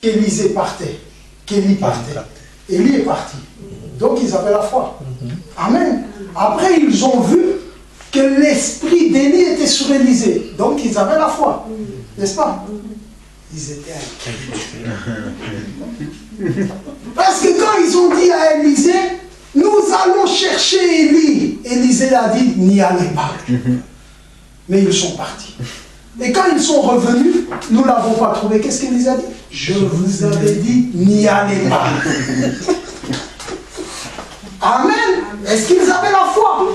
qu'Élisée partait, qu'Élie partait. Élie est parti. Donc ils avaient la foi. Amen. Après, ils ont vu que l'esprit d'Élie était sur Élisée. Donc ils avaient la foi. N'est-ce pas? Ils étaient inquiets. Parce que quand ils ont dit à Élisée, nous allons chercher Élie, Élisée a dit, n'y allez pas. Mais ils sont partis. Et quand ils sont revenus, nous ne l'avons pas trouvé. Qu'est-ce qu'Élisée a dit? Je vous avais dit, n'y allez pas. Amen. Est-ce qu'ils avaient la foi?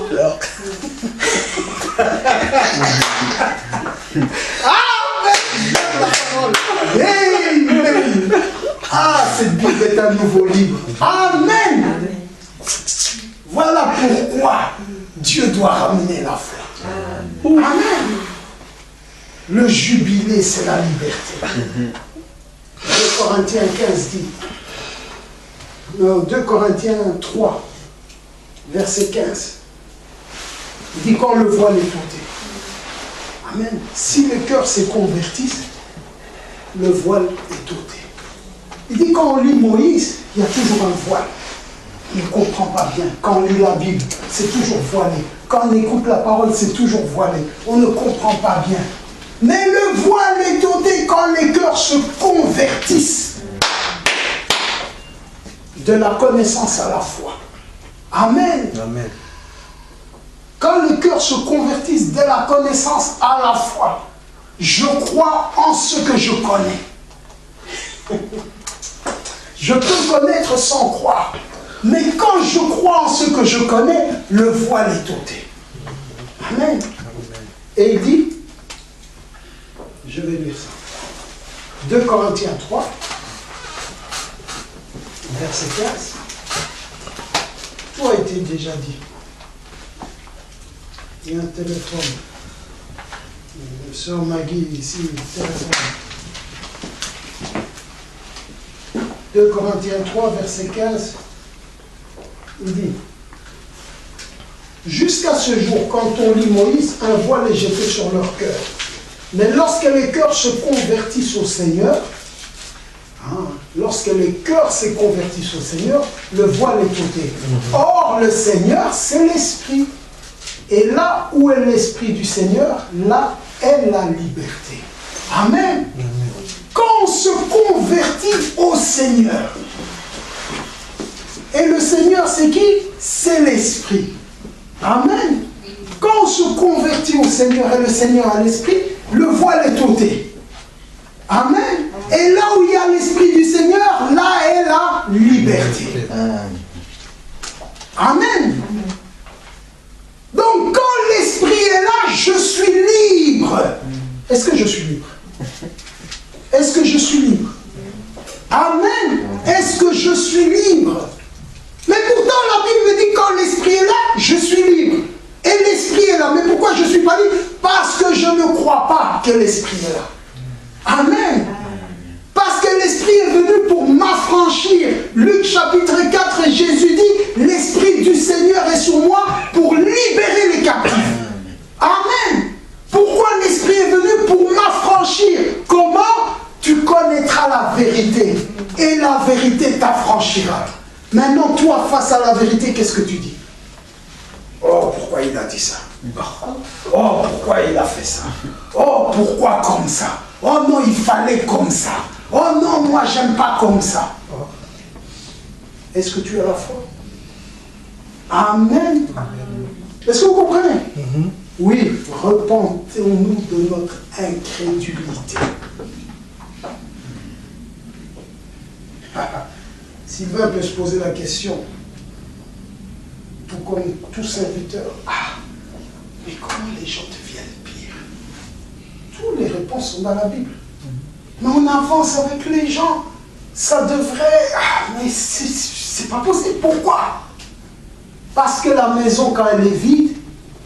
Amen. Ah, cette Bible est un nouveau livre. Amen. Voilà pourquoi Dieu doit ramener la foi. Amen. Le jubilé, c'est la liberté. 2 Corinthiens 15 dit, 2 Corinthiens 3, verset 15, il dit quand le voile est ôté. Amen. Si le cœur se convertisse, le voile est ôté. Il dit quand on lit Moïse, il y a toujours un voile. Il ne comprend pas bien. Quand on lit la Bible, c'est toujours voilé. Quand on écoute la parole, c'est toujours voilé. On ne comprend pas bien. Mais le voile est ôté quand les cœurs se convertissent de la connaissance à la foi. Amen. Amen. Quand les cœurs se convertissent de la connaissance à la foi, je crois en ce que je connais. Je peux connaître sans croire. Mais quand je crois en ce que je connais, le voile est ôté. Amen. Et il dit, je vais lire ça. 2 Corinthiens 3, verset 15. Tout a été déjà dit. Il y a un téléphone. Sœur Maggie ici, téléphone. 2 Corinthiens 3, verset 15. Il dit, jusqu'à ce jour, quand on lit Moïse, un voile est jeté sur leur cœur. Mais lorsque les cœurs se convertissent au Seigneur, lorsque les cœurs se convertissent au Seigneur, le voile est ôté. Or, le Seigneur, c'est l'Esprit. Et là où est l'Esprit du Seigneur, là est la liberté. Amen. Quand on se convertit au Seigneur, et le Seigneur, c'est qui? C'est l'Esprit. Amen. Quand on se convertit au Seigneur et le Seigneur a l'Esprit, le voile est ôté. Amen. Et là où il y a l'Esprit du Seigneur, là est la liberté. Amen. Donc quand l'Esprit est là, je suis libre. Est-ce que je suis libre? Est-ce que je suis libre? Amen. Est-ce que je suis libre? Mais pourtant la Bible me dit quand l'Esprit est là, je suis libre. Et l'Esprit est là. Mais pourquoi je ne suis pas libre? Parce que je ne crois pas que l'Esprit est là. Amen. Parce que l'Esprit est venu pour m'affranchir. Luc chapitre 4, Jésus dit, l'Esprit du Seigneur est sur moi pour libérer les captifs. Amen. Pourquoi l'Esprit est venu? Pour m'affranchir. Comment? Tu connaîtras la vérité. Et la vérité t'affranchira. Maintenant, toi, face à la vérité, qu'est-ce que tu dis? Oh, pourquoi il a dit ça? Oh, pourquoi il a fait ça? Oh, pourquoi comme ça? Oh non, il fallait comme ça. Oh non, moi, j'aime pas comme ça. Est-ce que tu as la foi? Amen. Est-ce que vous comprenez? Oui, repentons-nous de notre incrédulité. Sylvain peut se poser la question, tout comme tout serviteur, mais comment les gens deviennent pires? Toutes les réponses sont dans la Bible. Mais on avance avec les gens. Ça devrait... mais c'est pas possible. Pourquoi? Parce que la maison, quand elle est vide,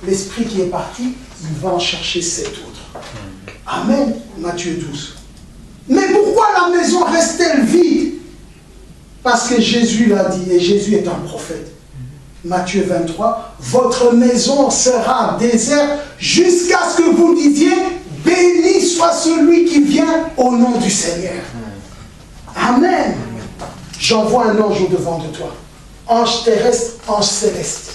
l'esprit qui est parti, il va en chercher 7 autres. Amen. Matthieu 12. Mais pourquoi la maison reste-t-elle vide? Parce que Jésus l'a dit, et Jésus est un prophète. Matthieu 23, votre maison sera déserte jusqu'à ce que vous disiez, béni soit celui qui vient au nom du Seigneur. j'envoie un ange au-devant de toi. Ange terrestre, ange céleste.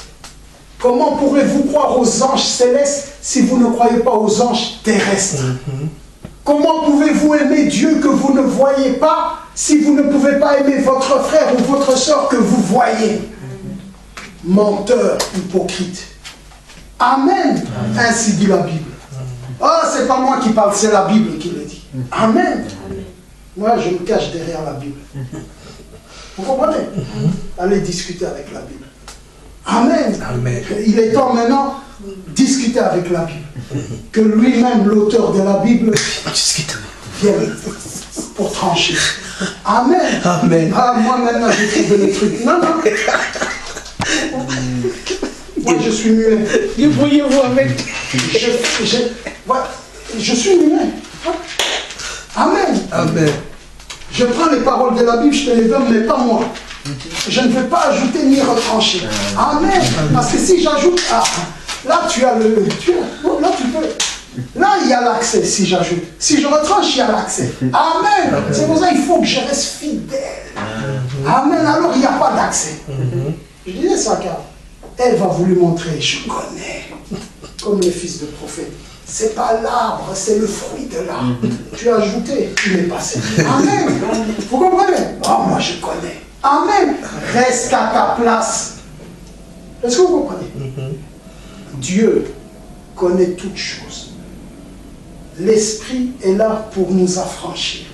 Comment pourrez-vous croire aux anges célestes si vous ne croyez pas aux anges terrestres? Comment pouvez-vous aimer Dieu que vous ne voyez pas si vous ne pouvez pas aimer votre frère ou votre soeur que vous voyez? Menteur, hypocrite. Amen. Ainsi dit la Bible. Oh, c'est pas moi qui parle, c'est la Bible qui le dit. Amen. Moi, je me cache derrière la Bible. Vous comprenez? Allez discuter avec la Bible. Amen. Amen. Il est temps maintenant de discuter avec la Bible. Que lui-même, l'auteur de la Bible, vienne pour trancher. Amen. Amen. Ah, moi maintenant, j'ai trouvé le truc. Non, non. Moi, je suis muet. Débrouillez-vous avec. Je suis muet. Amen. Amen. Je prends les paroles de la Bible, je te les donne, mais pas moi. Je ne vais pas ajouter ni retrancher. Amen. Parce que si j'ajoute, là tu as le... là tu peux. Là il y a l'accès si j'ajoute. Si je retranche, il y a l'accès. Amen. C'est pour ça qu'il faut que je reste fidèle. Amen. Alors il n'y a pas d'accès. Je disais ça car elle va vous lui montrer, je connais. Comme le fils de prophète. C'est pas l'arbre, c'est le fruit de l'arbre. Tu as ajouté, il est passé. Amen. Vous comprenez? Oh, moi je connais. Amen. Reste à ta place. Est-ce que vous comprenez? Dieu connaît toutes choses. L'Esprit est là pour nous affranchir.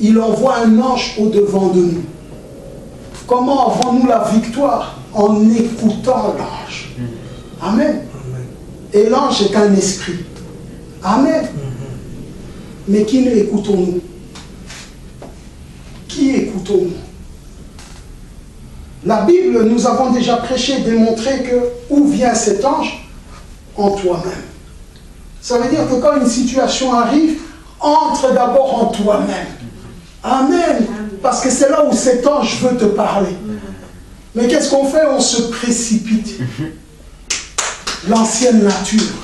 Il envoie un ange au-devant de nous. Comment avons-nous la victoire? En écoutant l'ange. Amen. Et l'ange est un esprit. Amen. Mais qui écoutons-nous? Qui écoutons-nous? La Bible, nous avons déjà prêché, démontré que où vient cet ange? En toi-même. Ça veut dire que quand une situation arrive, entre d'abord en toi-même. Amen. Parce que c'est là où cet ange veut te parler. Mais qu'est-ce qu'on fait? On se précipite. L'ancienne nature.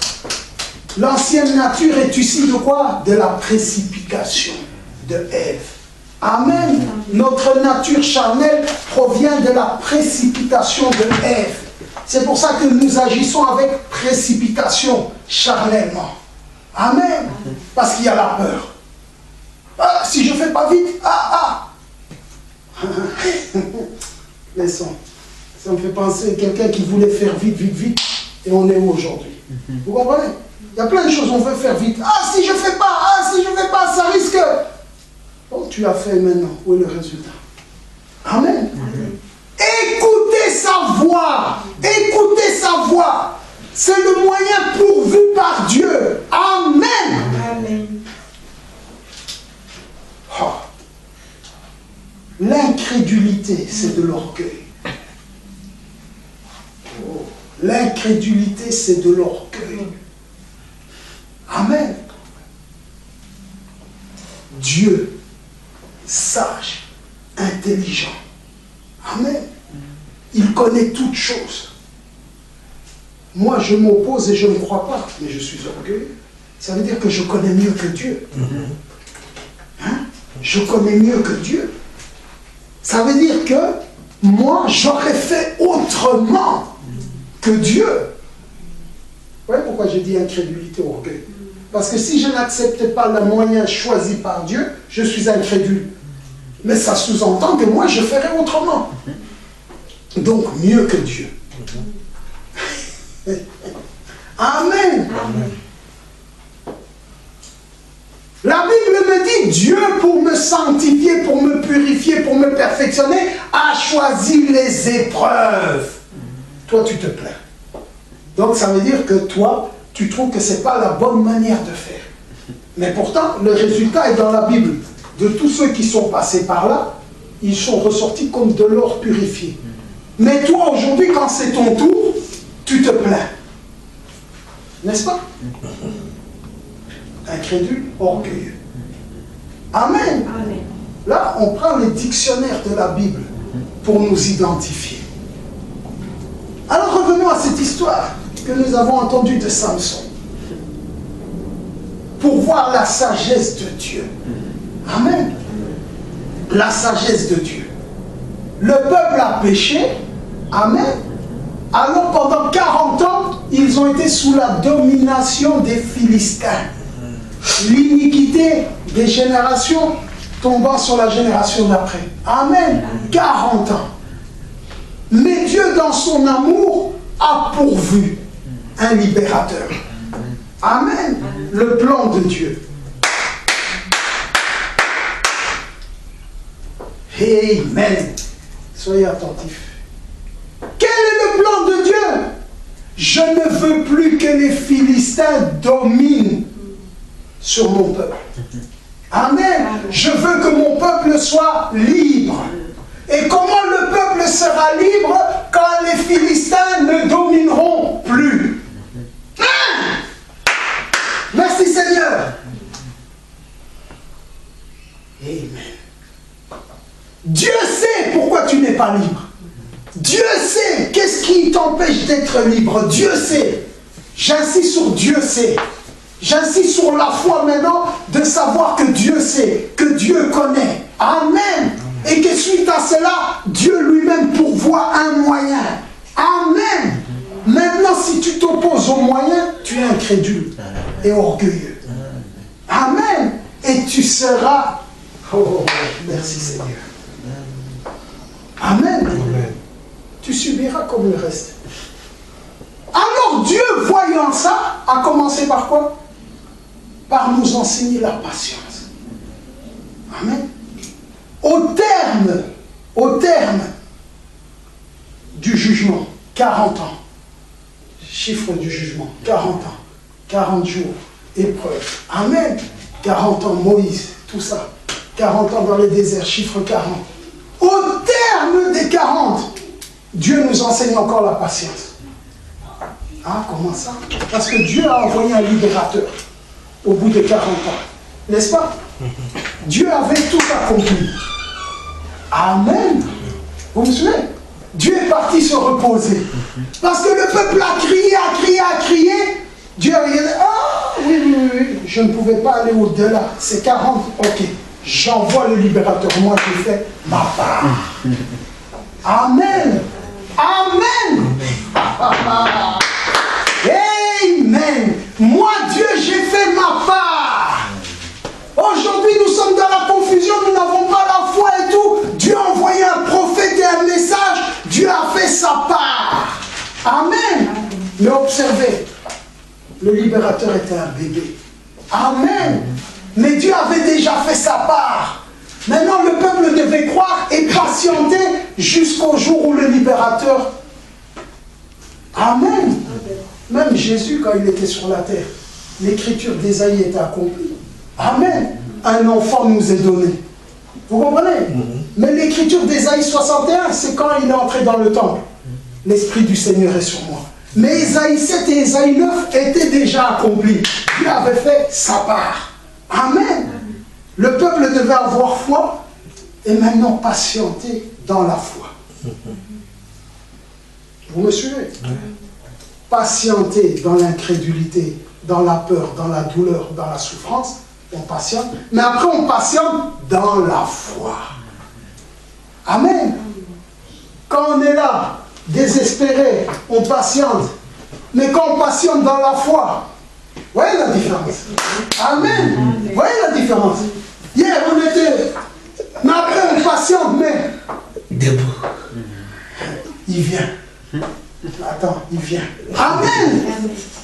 L'ancienne nature est issue de quoi? De la précipitation de Ève. Amen. Notre nature charnelle provient de la précipitation de Ève. C'est pour ça que nous agissons avec précipitation, charnellement. Amen. Parce qu'il y a la peur. Ah, si je ne fais pas vite, Laissons. Ça me fait penser à quelqu'un qui voulait faire vite, vite, vite. Et on est où aujourd'hui? Vous comprenez? Il y a plein de choses, on veut faire vite. Ah, si je ne fais pas, si je ne fais pas, ça risque. Oh, tu as fait maintenant. Où est le résultat? Amen. Amen. Écoutez sa voix. Écoutez sa voix. C'est le moyen pourvu par Dieu. Amen. Amen. Oh. L'incrédulité, c'est de l'orgueil. Oh. L'incrédulité, c'est de l'orgueil. Amen. Dieu, sage, intelligent. Amen. Il connaît toutes choses. Moi, je m'oppose et je ne crois pas, mais je suis orgueilleux. Ça veut dire que je connais mieux que Dieu. Hein? Je connais mieux que Dieu. Ça veut dire que moi, j'aurais fait autrement que Dieu. Vous voyez pourquoi j'ai dit incrédulité, orgueil? Parce que si je n'accepte pas le moyen choisi par Dieu, je suis incrédule. Mais ça sous-entend que moi, je ferai autrement. Donc, mieux que Dieu. Amen. Amen. La Bible me dit, Dieu, pour me sanctifier, pour me purifier, pour me perfectionner, a choisi les épreuves. Toi, tu te plains. Donc, ça veut dire que toi, tu trouves que ce n'est pas la bonne manière de faire. Mais pourtant, le résultat est dans la Bible. De tous ceux qui sont passés par là, ils sont ressortis comme de l'or purifié. Mais toi, aujourd'hui, quand c'est ton tour, tu te plains. N'est-ce pas? Incrédule, orgueilleux. Amen. Amen. Là, on prend les dictionnaires de la Bible pour nous identifier. Alors revenons à cette histoire que nous avons entendue de Samson. Pour voir la sagesse de Dieu. Amen. La sagesse de Dieu. le peuple a péché. Amen. Alors pendant 40 ans, ils ont été sous la domination des Philistins. L'iniquité des générations tombant sur la génération d'après. Amen. 40 ans. Mais Dieu, dans son amour, a pourvu un libérateur. Amen. Le plan de Dieu. Amen. Soyez attentifs. Quel est le plan de Dieu? Je ne veux plus que les Philistins dominent sur mon peuple. Amen. Je veux que mon peuple soit libre. Et comment le peuple sera libre quand les Philistins ne domineront plus? Merci Seigneur. Amen. Dieu sait pourquoi tu n'es pas libre. Dieu sait qu'est-ce qui t'empêche d'être libre. Dieu sait. J'insiste sur Dieu sait. J'insiste sur la foi maintenant de savoir que Dieu sait, que Dieu connaît. Amen. Et que suite à cela, Dieu lui-même pourvoit un moyen. Amen. Maintenant, si tu t'opposes au moyen, tu es incrédule et orgueilleux. Amen. Et tu seras... Oh, merci Seigneur. Amen. Amen. Tu subiras comme le reste. Alors Dieu, voyant ça, a commencé par quoi? Par nous enseigner la patience. Amen. Au terme du jugement, 40 ans. Chiffre du jugement, 40 ans. 40 jours, épreuve. Amen. 40 ans, Moïse, tout ça. 40 ans dans le désert, chiffre 40. Au terme des 40, Dieu nous enseigne encore la patience. Ah, comment ça? Parce que Dieu a envoyé un libérateur au bout de 40 ans. N'est-ce pas? Dieu avait tout accompli. Amen. Vous me suivez? Dieu est parti se reposer. Parce que le peuple a crié, a crié, a crié. Dieu a dit, ah oui, je ne pouvais pas aller au-delà. C'est 40, ok. J'envoie le libérateur. Moi, j'ai fait ma part. Amen. Amen. Amen. Moi, Dieu, j'ai fait ma part. Aujourd'hui, nous sommes dans la confusion, nous n'avons pas la foi et tout. Dieu a envoyé un prophète et un message. Dieu a fait sa part. Amen. Mais observez, le libérateur était un bébé. Amen. Mais Dieu avait déjà fait sa part. Maintenant, le peuple devait croire et patienter jusqu'au jour où le libérateur... Amen. Même Jésus, quand il était sur la terre, l'écriture d'Ésaïe était accomplie. Amen. Un enfant nous est donné. Vous comprenez? Mais l'écriture d'Ésaïe 61, c'est quand il est entré dans le temple. L'Esprit du Seigneur est sur moi. Mais Ésaïe 7 et Ésaïe 9 étaient déjà accomplis. Dieu avait fait sa part. Amen. Le peuple devait avoir foi et maintenant patienter dans la foi. Vous me suivez? Patienter dans l'incrédulité, dans la peur, dans la douleur, dans la souffrance, on patiente. Mais après, on patiente dans la foi. Amen. Quand on est là, désespéré, on patiente. Mais quand on patiente dans la foi, vous voyez la différence? Amen. Vous voyez la différence? Hier, on était... Mais après, on patiente, mais... Debout. Il vient. Attends, il vient. Amen.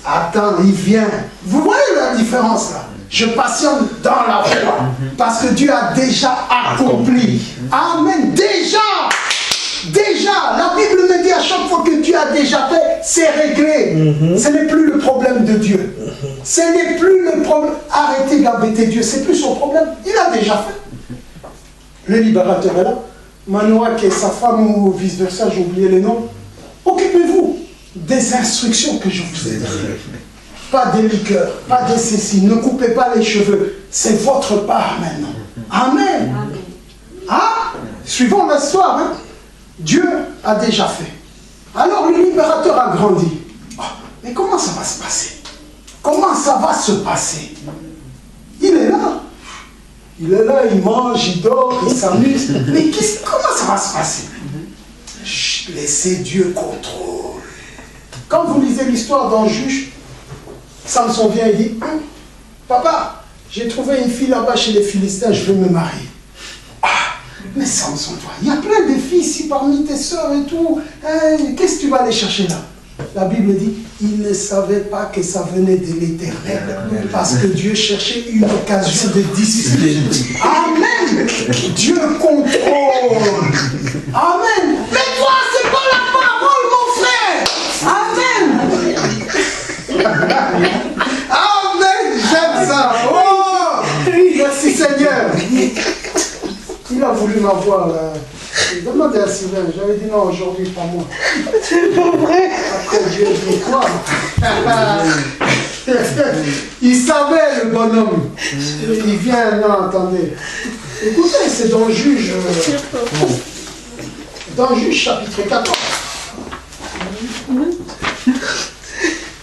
Attends, il vient. Vous voyez la différence là? Je patiente dans la foi. Parce que Dieu a déjà accompli. Amen. Déjà. La Bible me dit à chaque fois que Dieu a déjà fait, c'est réglé. Ce n'est plus le problème de Dieu. Ce n'est plus le problème. Arrêtez d'embêter Dieu. C'est plus son problème. Il a déjà fait. Le libérateur est là. Manoak et sa femme ou vice-versa, j'ai oublié les noms. Occupez-vous des instructions que je vous ai données. Pas des liqueurs, pas de ceci. Ne coupez pas les cheveux. C'est votre part maintenant. Amen. Ah, suivons l'histoire. Hein? Dieu a déjà fait. Alors le libérateur a grandi. Oh, mais comment ça va se passer? Comment ça va se passer? Il est là. Il est là, il mange, il dort, il s'amuse. Mais comment ça va se passer. Chut, laissez Dieu contrôler. Quand vous lisez l'histoire d'un juge, Samson vient et dit, papa, j'ai trouvé une fille là-bas chez les Philistins, je veux me marier. Ah, mais Samson, toi, il y a plein de filles ici parmi tes sœurs et tout. Qu'est-ce que tu vas aller chercher là? La Bible dit, il ne savait pas que ça venait de l'Éternel, parce que Dieu cherchait une occasion de discuter. Amen. Dieu contrôle. Amen. Mais toi, c'est pas la parole, mon frère. Amen. Amen. J'aime ça. Oh, merci Seigneur. Il a voulu m'avoir là. Demandez à Sylvain, j'avais dit non, aujourd'hui, pas moi. C'est pas vrai. Après Dieu dit quoi? Il savait le bonhomme. Il vient, non, attendez. Écoutez, c'est dans Juge. Dans Juge chapitre 14.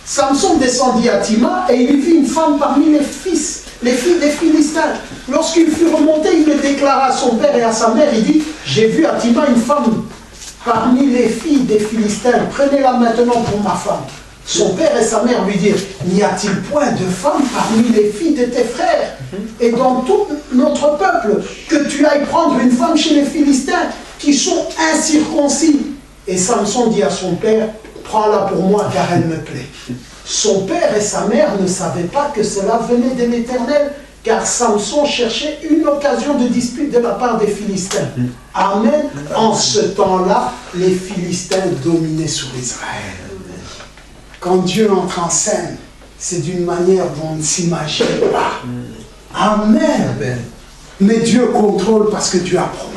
Samson descendit à Tima et il vit une femme parmi les filles des Philistins. Lorsqu'il fut remonté, il le déclara à son père et à sa mère. Il dit, j'ai vu à Tima une femme parmi les filles des Philistins. Prenez-la maintenant pour ma femme. Son père et sa mère lui dirent, n'y a-t-il point de femme parmi les filles de tes frères et dans tout notre peuple que tu ailles prendre une femme chez les Philistins qui sont incirconcis? Et Samson dit à son père, prends-la pour moi car elle me plaît. Son père et sa mère ne savaient pas que cela venait de l'Éternel, car Samson cherchait une occasion de dispute de la part des Philistins. Amen. En ce temps-là, les Philistins dominaient sur Israël. Quand Dieu entre en scène, c'est d'une manière dont on ne s'imagine pas. Amen. Mais Dieu contrôle parce que Dieu a promis.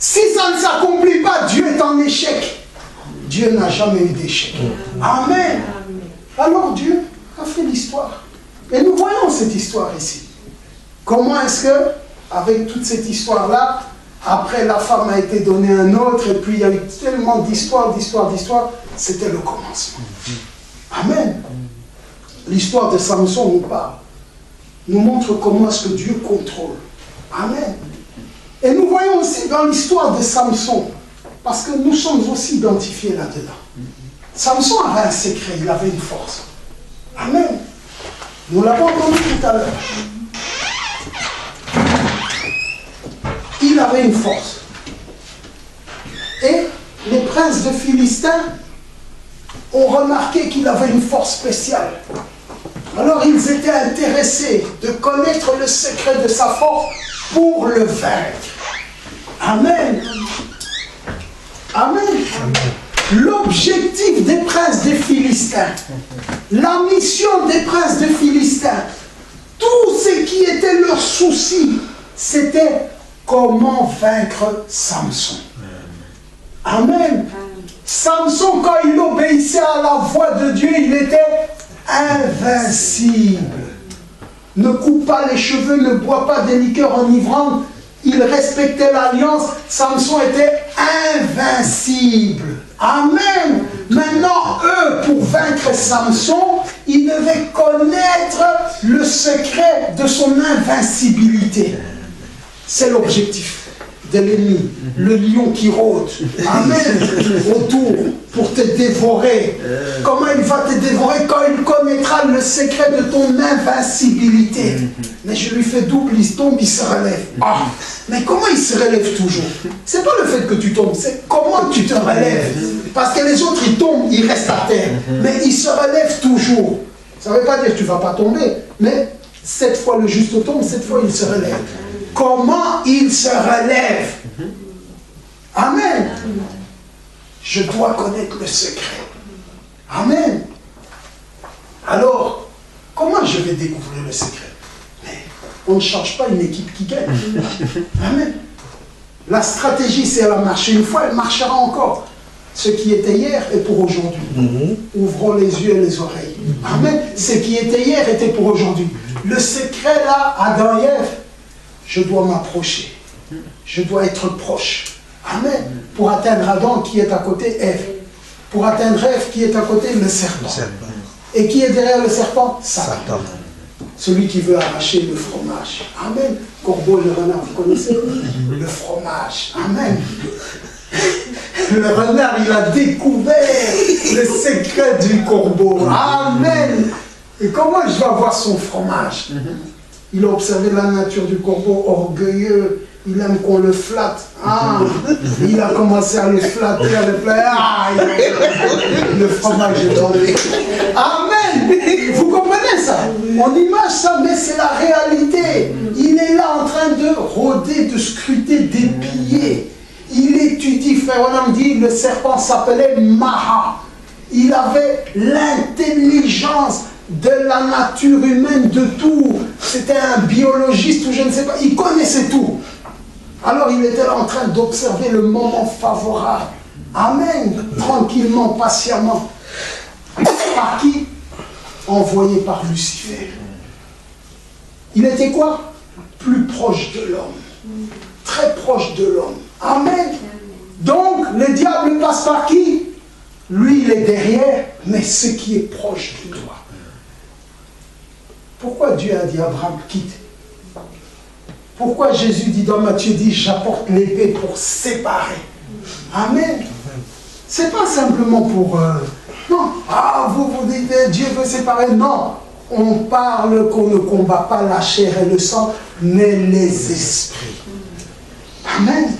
Si ça ne s'accomplit pas, Dieu est en échec. Dieu n'a jamais eu d'échec. Amen. Alors Dieu a fait l'histoire. Et nous voyons cette histoire ici. Comment est-ce que, avec toute cette histoire-là, après la femme a été donnée à un autre, et puis il y a eu tellement d'histoires, c'était le commencement. Amen. L'histoire de Samson nous parle. Nous montre comment est-ce que Dieu contrôle. Amen. Et nous voyons aussi dans l'histoire de Samson, parce que nous sommes aussi identifiés là-dedans. Samson avait un secret, il avait une force. Amen. Nous l'avons entendu tout à l'heure. Il avait une force. Et les princes de Philistins ont remarqué qu'il avait une force spéciale. Alors ils étaient intéressés de connaître le secret de sa force pour le vaincre. Amen. Amen. L'objectif des princes des Philistins, la mission des princes des Philistins, tout ce qui était leur souci, c'était comment vaincre Samson. Amen. Samson, quand il obéissait à la voix de Dieu, il était invincible. Ne coupe pas les cheveux, ne boit pas des liqueurs enivrantes. Il respectait l'alliance. Samson était invincible. Amen. Maintenant, eux, pour vaincre Samson, ils devaient connaître le secret de son invincibilité. C'est l'objectif de l'ennemi, le lion qui rôde, amen, autour pour te dévorer. Comment il va te dévorer? Quand il connaîtra le secret de ton invincibilité. Mais je lui fais double, il tombe, il se relève. Ah, mais comment il se relève toujours? C'est pas le fait que tu tombes, c'est comment tu te relèves. Parce que les autres, ils tombent, ils restent à terre. Mais ils se relèvent toujours. Ça ne veut pas dire que tu ne vas pas tomber, mais cette fois le juste tombe, cette fois il se relève. Comment il se relève? Amen. Je dois connaître le secret. Amen. Alors, comment je vais découvrir le secret? Mais on ne change pas une équipe qui gagne. Amen. La stratégie, c'est elle a marché une fois, elle marchera encore. Ce qui était hier est pour aujourd'hui. Ouvrons les yeux et les oreilles. Amen. Ce qui était hier était pour aujourd'hui. Le secret là, Adam et Ève, je dois m'approcher. Je dois être proche. Amen. Pour atteindre Adam qui est à côté, Ève. Pour atteindre Ève qui est à côté, le serpent. Et qui est derrière le serpent? Satan. Celui qui veut arracher le fromage. Amen. Corbeau et le renard, vous connaissez le fromage. Amen. Le renard, il a découvert le secret du corbeau. Amen. Et comment je vais avoir son fromage? Il a observé la nature du corbeau, orgueilleux. Il aime qu'on le flatte. Ah, il a commencé à le flatter, à le plaire. Ah, le fromage est tombé. Amen. Vous comprenez ça? On image ça, mais c'est la réalité. Il est là en train de rôder, de scruter, d'épier. Il étudie, frère Onam dit, le serpent s'appelait Maha. Il avait l'intelligence de la nature humaine, de tout. C'était un biologiste ou je ne sais pas. Il connaissait tout. Alors il était là en train d'observer le moment favorable. Amen. Tranquillement, patiemment. Par qui? Envoyé par Lucifer. Il était quoi? Plus proche de l'homme. Très proche de l'homme. Amen. Donc, le diable passe par qui? Lui, il est derrière, mais ce qui est proche de toi. Pourquoi Dieu a dit à Abraham, quitte? Pourquoi Jésus dit dans Matthieu 10, j'apporte l'épée pour séparer? Amen. C'est pas simplement pour... non, vous dites, Dieu veut séparer. Non, on parle qu'on ne combat pas la chair et le sang, mais les esprits. Amen.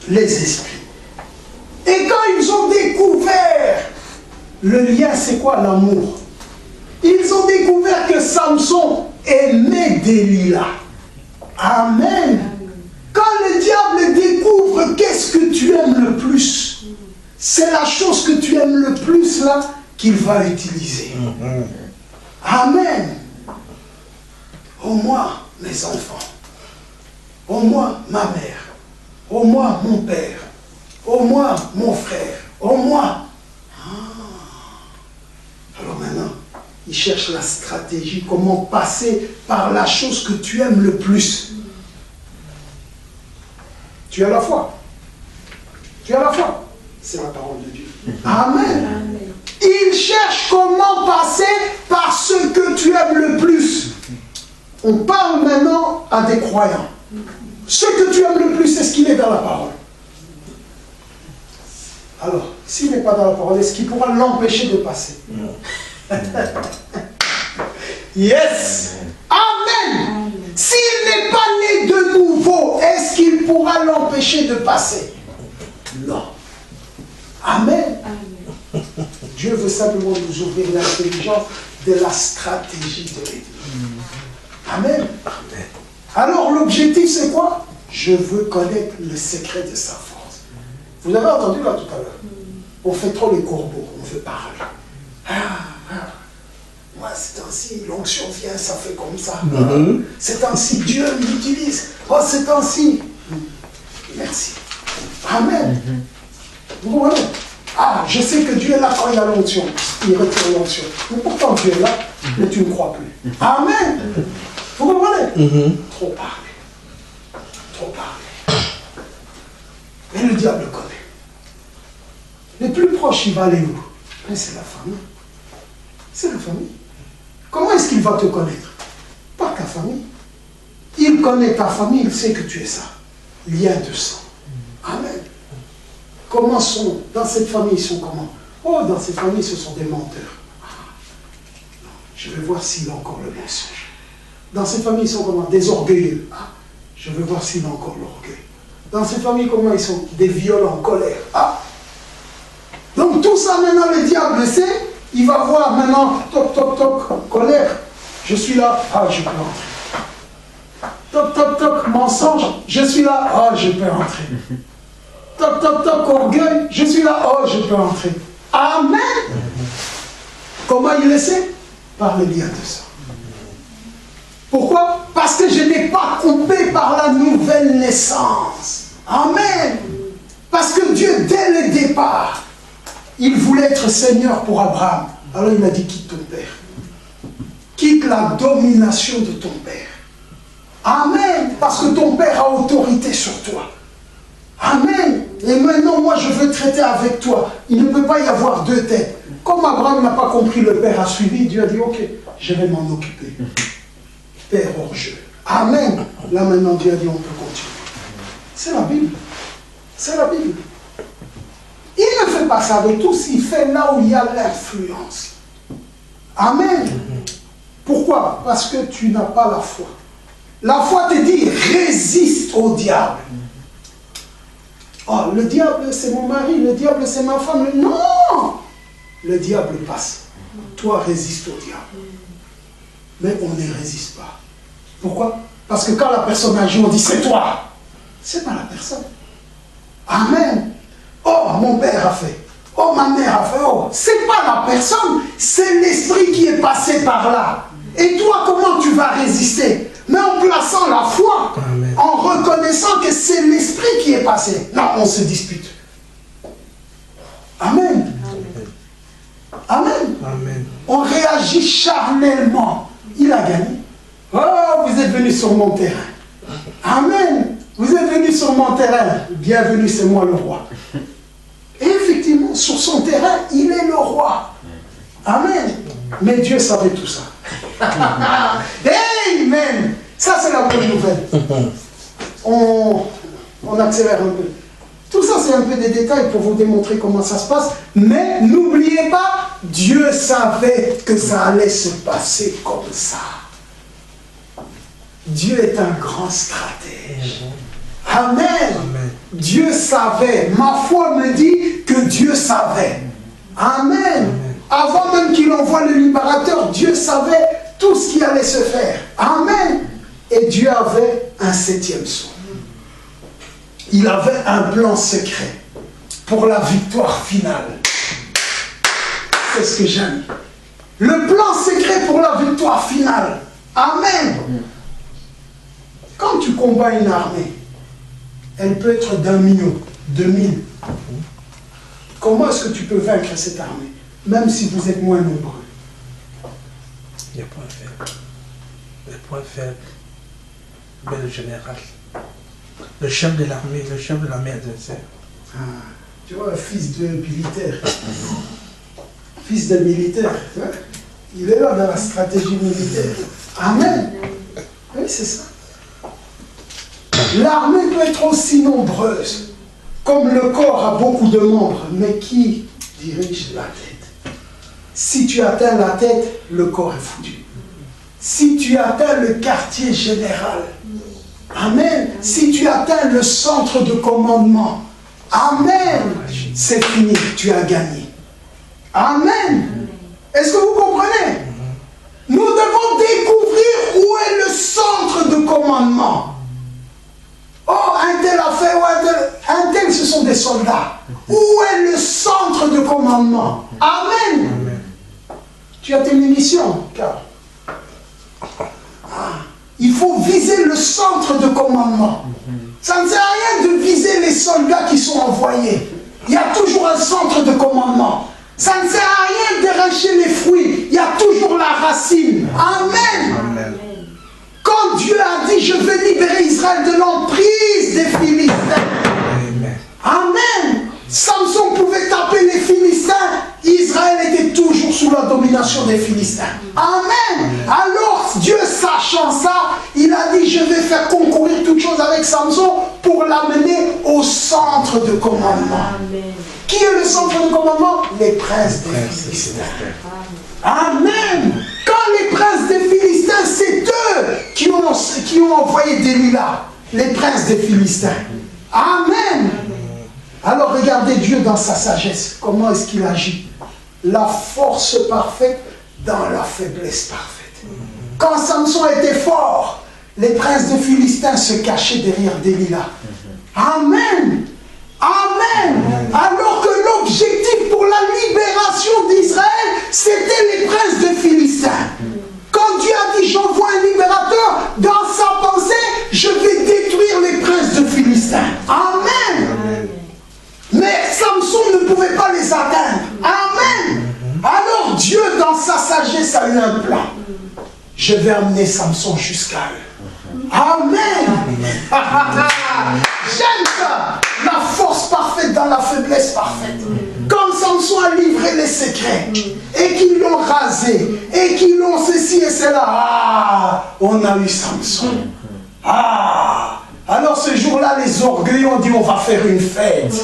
Les esprits. Et quand ils ont découvert, le lien c'est quoi? L'amour. Ils ont découvert que Samson aimait Delilah. Amen. Quand le diable découvre qu'est-ce que tu aimes le plus, c'est la chose que tu aimes le plus là qu'il va utiliser. Amen. Au moins mes enfants, au moins ma mère, au moins mon père, au moins mon frère, au moins. Alors maintenant, il cherche la stratégie, comment passer par la chose que tu aimes le plus. Tu as la foi. Tu as la foi. C'est la parole de Dieu. Amen. Amen. Il cherche comment passer par ce que tu aimes le plus. On parle maintenant à des croyants. Ce que tu aimes le plus, c'est ce qu'il est dans la parole. Alors, s'il n'est pas dans la parole, est-ce qu'il pourra l'empêcher de passer? Yes. Amen. S'il n'est pas né de nouveau, est-ce qu'il pourra l'empêcher de passer? Non. Amen. Amen. Dieu veut simplement nous ouvrir l'intelligence de la stratégie de l'Église. Amen. Amen. Alors l'objectif c'est quoi? Je veux connaître le secret de sa force. Vous avez entendu là tout à l'heure? On fait trop les corbeaux, on veut parler. Moi, c'est ainsi, l'onction vient, ça fait comme ça. C'est ainsi, Dieu l'utilise. Oh, c'est ainsi. Merci. Amen. Vous voyez? Ah, je sais que Dieu est là quand il y a l'onction. Il retire l'onction. Mais pourtant, Dieu est là, mais tu ne crois plus. Amen. Vous comprenez? Trop parler. Trop parler. Mais le diable connaît. Les plus proches, il va aller où? Mais c'est la famille. C'est la famille. Comment est-ce qu'il va te connaître? Pas ta famille. Il connaît ta famille, il sait que tu es ça. Lien de sang. Amen. Comment sont, dans cette famille, ils sont comment? Oh, dans cette famille, ce sont des menteurs. Non, je vais voir s'il a encore le mensonge. Dans cette famille, ils sont comment? Des orgueilleux. Je vais voir s'il a encore l'orgueil. Dans cette famille, comment ils sont? Des violents, en colère. Donc tout ça, maintenant, le diable sait. Il va voir maintenant, toc, toc, toc, colère. Je suis là, je peux entrer. Toc, toc, toc, mensonge. Je suis là, je peux entrer. Toc, toc, toc, orgueil. Je suis là, je peux entrer. Amen. Comment il le sait? Par le lien de sang. Pourquoi? Parce que je n'ai pas coupé par la nouvelle naissance. Amen. Parce que Dieu, dès le départ, il voulait être Seigneur pour Abraham. Alors il a dit, quitte ton père. Quitte la domination de ton père. Amen. Parce que ton père a autorité sur toi. Amen. Et maintenant, moi, je veux traiter avec toi. Il ne peut pas y avoir deux têtes. Comme Abraham n'a pas compris, le père a suivi. Dieu a dit, ok, je vais m'en occuper. perd hors jeu. Amen. Là maintenant, Dieu a dit, on peut continuer. C'est la Bible. C'est la Bible. Il ne fait pas ça avec tous, il fait là où il y a l'influence. Amen. Pourquoi? Parce que tu n'as pas la foi. La foi te dit, résiste au diable. Oh, le diable c'est mon mari, le diable c'est ma femme. Non! Le diable passe. Toi, résiste au diable. Mais on ne résiste pas. Pourquoi? Parce que quand la personne agit, on dit c'est toi. C'est pas la personne. Amen. Oh, mon père a fait. Oh, ma mère a fait. Oh, c'est pas la personne. C'est l'esprit qui est passé par là. Et toi, comment tu vas résister? Mais en plaçant la foi, amen, en reconnaissant que c'est l'esprit qui est passé. Non, on se dispute. Amen. Amen. Amen. On réagit charnellement. Il a gagné. Oh, vous êtes venu sur mon terrain. Amen. Vous êtes venu sur mon terrain. Bienvenue, c'est moi le roi. Et effectivement, sur son terrain, il est le roi. Amen. Mais Dieu savait tout ça. Amen. Ça, c'est la bonne nouvelle. On accélère un peu. Tout ça, c'est un peu des détails pour vous démontrer comment ça se passe. Mais n'oubliez pas, Dieu savait que ça allait se passer comme ça. Dieu est un grand stratège. Amen. Amen. Dieu savait. Ma foi me dit que Dieu savait. Amen. Amen. Avant même qu'il envoie le libérateur, Dieu savait tout ce qui allait se faire. Amen. Et Dieu avait un 7e son. Il avait un plan secret pour la victoire finale. C'est ce que j'aime. Le plan secret pour la victoire finale. Amen. Quand tu combats une armée, elle peut être d'1 million, 2000. Comment est-ce que tu peux vaincre cette armée, même si vous êtes moins nombreux? Il y a point faible. Le point faible, mais le général. Le chef de l'armée, adversaire. Ah, tu vois, fils de militaire. Fils de militaire. Hein? Il est là dans la stratégie militaire. Amen. Oui, c'est ça. L'armée peut être aussi nombreuse, comme le corps a beaucoup de membres, mais qui dirige la tête? Si tu atteins la tête, le corps est foutu. Si tu atteins le quartier général, amen, si tu atteins le centre de commandement, amen, c'est fini, tu as gagné. Amen. Est-ce que vous comprenez? Nous devons découvrir où est le centre de commandement. Oh, un tel a fait, un tel, ce sont des soldats. Où est le centre de commandement? Amen. Amen. Tu as tes munitions, car il faut viser le centre de commandement. Ça ne sert à rien de viser les soldats qui sont envoyés. Il y a toujours un centre de commandement. Ça ne sert à rien d'arracher les fruits. Il y a toujours la racine. Amen. Amen. Quand Dieu a dit, je vais libérer Israël de l'emprise des Philistins. Amen. Amen. Samson pouvait taper les Philistins. Israël était toujours sous la domination des Philistins. Amen. Alors, Dieu sachant ça, il a dit, je vais faire concourir toute chose avec Samson pour l'amener au centre de commandement. Amen. Qui est le centre de commandement? Les princes des Philistins. Amen. Quand les princes des Philistins, c'est eux qui ont envoyé Delilah, les princes des Philistins. Amen. Alors regardez Dieu dans sa sagesse. Comment est-ce qu'il agit? La force parfaite dans la faiblesse parfaite. Quand Samson était fort, les princes des Philistins se cachaient derrière Delilah. Amen. Amen. Alors que l'objectif pour la libération d'Israël, c'était les princes de Philistins. Quand Dieu a dit, j'envoie un libérateur, dans sa pensée, je vais détruire les princes de Philistins. Amen. Amen. Mais Samson ne pouvait pas les atteindre. Amen. Alors Dieu, dans sa sagesse, a eu un plan. Je vais amener Samson jusqu'à eux. Amen. J'aime ça. La force parfaite dans la faiblesse parfaite. Comme Samson a livré les secrets, et qu'ils l'ont rasé, et qu'ils l'ont ceci et cela. Ah, on a eu Samson. Ah, alors ce jour-là, les orgueilleux ont dit, on va faire une fête.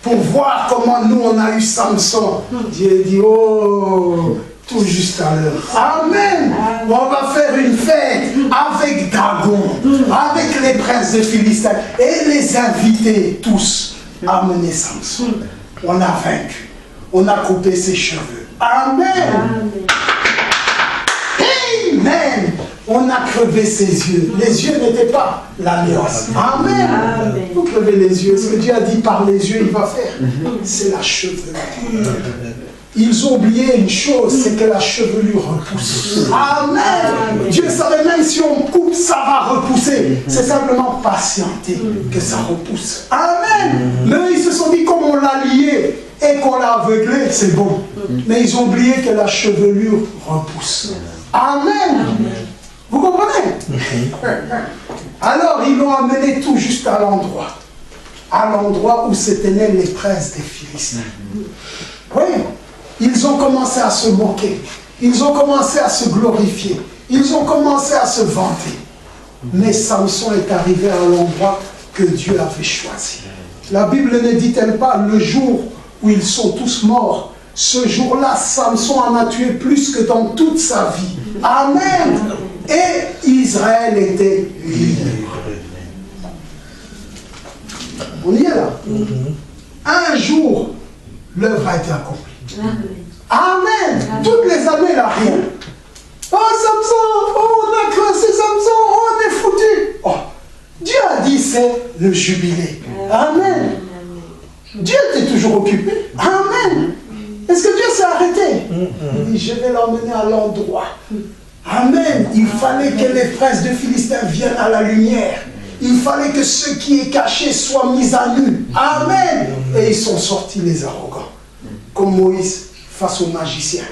Pour voir comment nous, on a eu Samson. Dieu dit, oh, tout juste à l'heure. Amen. On va faire une fête avec Dagon, avec les princes de Philistins, et les inviter tous à mener Samson. On a vaincu. On a coupé ses cheveux. Amen. Amen. On a crevé ses yeux. Les yeux n'étaient pas l'alliance. Amen. Vous crevez les yeux. Ce que Dieu a dit par les yeux, il va faire. C'est la chevelure. Ils ont oublié une chose, c'est que la chevelure repousse. Amen. Dieu savait même si on coupe, ça va repousser. C'est simplement patienter que ça repousse. Amen. Mais ils se sont dit, comme on l'a lié et qu'on l'a aveuglé, c'est bon. Mais ils ont oublié que la chevelure repousse. Amen. Vous comprenez? Alors ils l'ont amené tout juste à l'endroit où se tenaient les princes des Philistins. Oui, ils ont commencé à se moquer, ils ont commencé à se glorifier, ils ont commencé à se vanter. Mais Samson est arrivé à l'endroit que Dieu avait choisi. La Bible ne dit-elle pas le jour où ils sont tous morts? Ce jour-là, Samson en a tué plus que dans toute sa vie. Amen. Et Israël était libre. On y est là. Un jour, l'œuvre a été accomplie. Amen. Toutes les années, là, rien. Oh, Samson, oh, on a crassé Samson, oh, on est foutu. Oh, Dieu a dit, c'est le jubilé. Amen. Dieu était toujours occupé. Amen. Est-ce que Dieu s'est arrêté? Il dit, je vais l'emmener à l'endroit. Amen. Il fallait que les princes de Philistins viennent à la lumière. Il fallait que ce qui est caché soit mis à nu. Amen. Et ils sont sortis les arrogants. Comme Moïse face aux magiciens.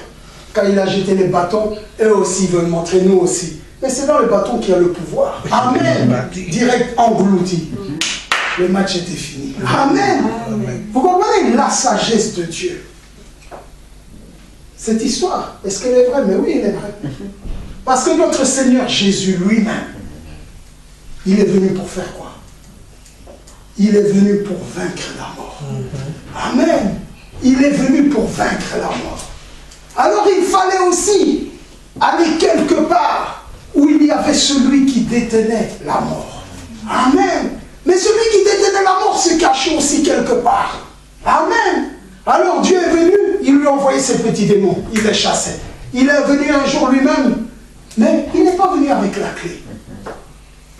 Quand il a jeté les bâtons, eux aussi veulent montrer, nous aussi. Mais c'est dans le bâton qu'il y a le pouvoir. Amen. Direct englouti. Le match était fini. Amen. Vous comprenez la sagesse de Dieu? Cette histoire, est-ce qu'elle est vraie? Mais oui, elle est vraie. Parce que notre Seigneur Jésus lui-même, il est venu pour faire quoi? Il est venu pour vaincre la mort. Amen. Il est venu pour vaincre la mort. Alors il fallait aussi aller quelque part où il y avait celui qui détenait la mort. Amen. Mais celui qui détenait la mort se cachait aussi quelque part. Amen. Alors Dieu est venu, il lui a envoyé ses petits démons, il les chassait. Il est venu un jour lui-même, mais il n'est pas venu avec la clé.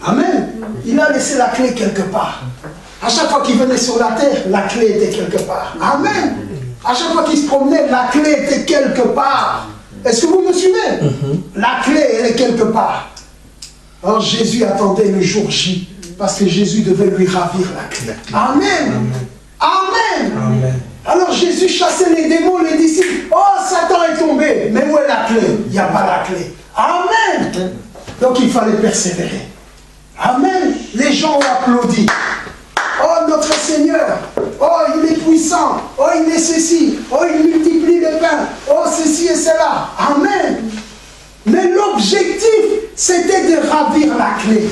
Amen. Il a laissé la clé quelque part. À chaque fois qu'il venait sur la terre, la clé était quelque part. Amen. À chaque fois qu'il se promenait, la clé était quelque part. Est-ce que vous me suivez? La clé, elle est quelque part. Alors Jésus attendait le jour J, parce que Jésus devait lui ravir la clé. Amen. Amen. Amen. Alors Jésus chassait les démons, les disciples. Oh, Satan est tombé. Mais où est la clé? Il n'y a pas la clé. Amen. Donc il fallait persévérer. Amen. Les gens ont applaudi. Oh, notre Seigneur. Oh, il est puissant. Oh, il est ceci. Oh, il multiplie les pains. Oh, ceci et cela. Amen. Mais l'objectif, c'était de ravir la clé.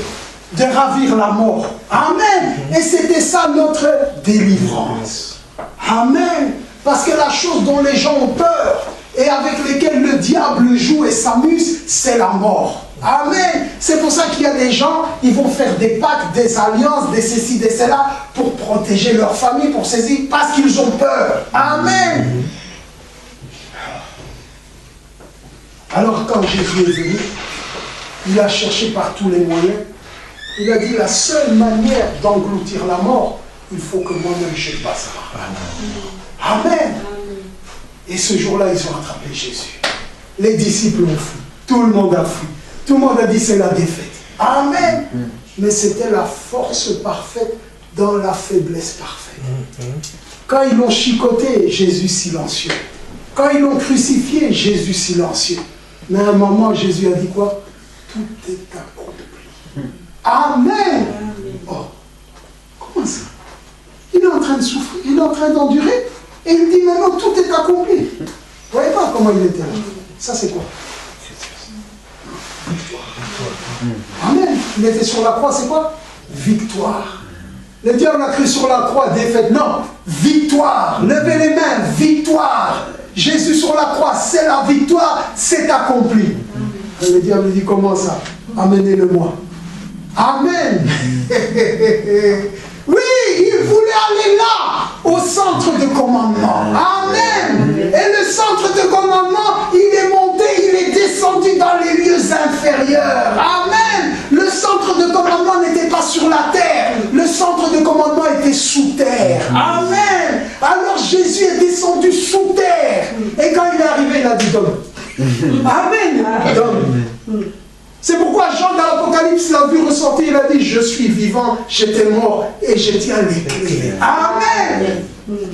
De ravir la mort. Amen. Et c'était ça notre délivrance. Amen. Parce que la chose dont les gens ont peur et avec lesquelles le diable joue et s'amuse, c'est la mort. Amen. C'est pour ça qu'il y a des gens, ils vont faire des pactes, des alliances, des ceci, des cela, pour protéger leur famille, pour saisir, parce qu'ils ont peur. Amen. Alors quand Jésus est venu, il a cherché par tous les moyens. Il a dit la seule manière d'engloutir la mort, il faut que moi-même je passe là. Amen. Et ce jour-là, ils ont attrapé Jésus. Les disciples ont fui. Tout le monde a fui. Tout le monde a dit c'est la défaite. Amen. Mais c'était la force parfaite dans la faiblesse parfaite. Quand ils l'ont chicoté, Jésus silencieux. Quand ils l'ont crucifié, Jésus silencieux. Mais à un moment, Jésus a dit quoi? Tout est accompli. Amen. Oh, comment ça? Il est en train de souffrir, il est en train d'endurer. Et il dit maintenant tout est accompli. Vous voyez pas comment il était là? Ça c'est quoi? Amen. Il était sur la croix, c'est quoi? Victoire. Le diable a cru sur la croix, défaite. Non, victoire. Levez les mains, victoire. Jésus sur la croix, c'est la victoire, c'est accompli. Et le diable dit, comment ça? Amenez-le-moi. Amen. Oui, il voulait aller là, au centre de commandement. Amen. Et le centre de commandement, il est monté, il est descendu dans les lieux inférieurs. Amen. Le centre de commandement n'était pas sur la terre. Le centre de commandement était sous terre. Amen. Alors Jésus est descendu sous terre. Et quand il est arrivé, il a dit donne. Amen. Donne. C'est pourquoi Jean dans l'Apocalypse l'a vu ressortir, il a dit, je suis vivant, j'étais mort et je tiens les clés. Amen.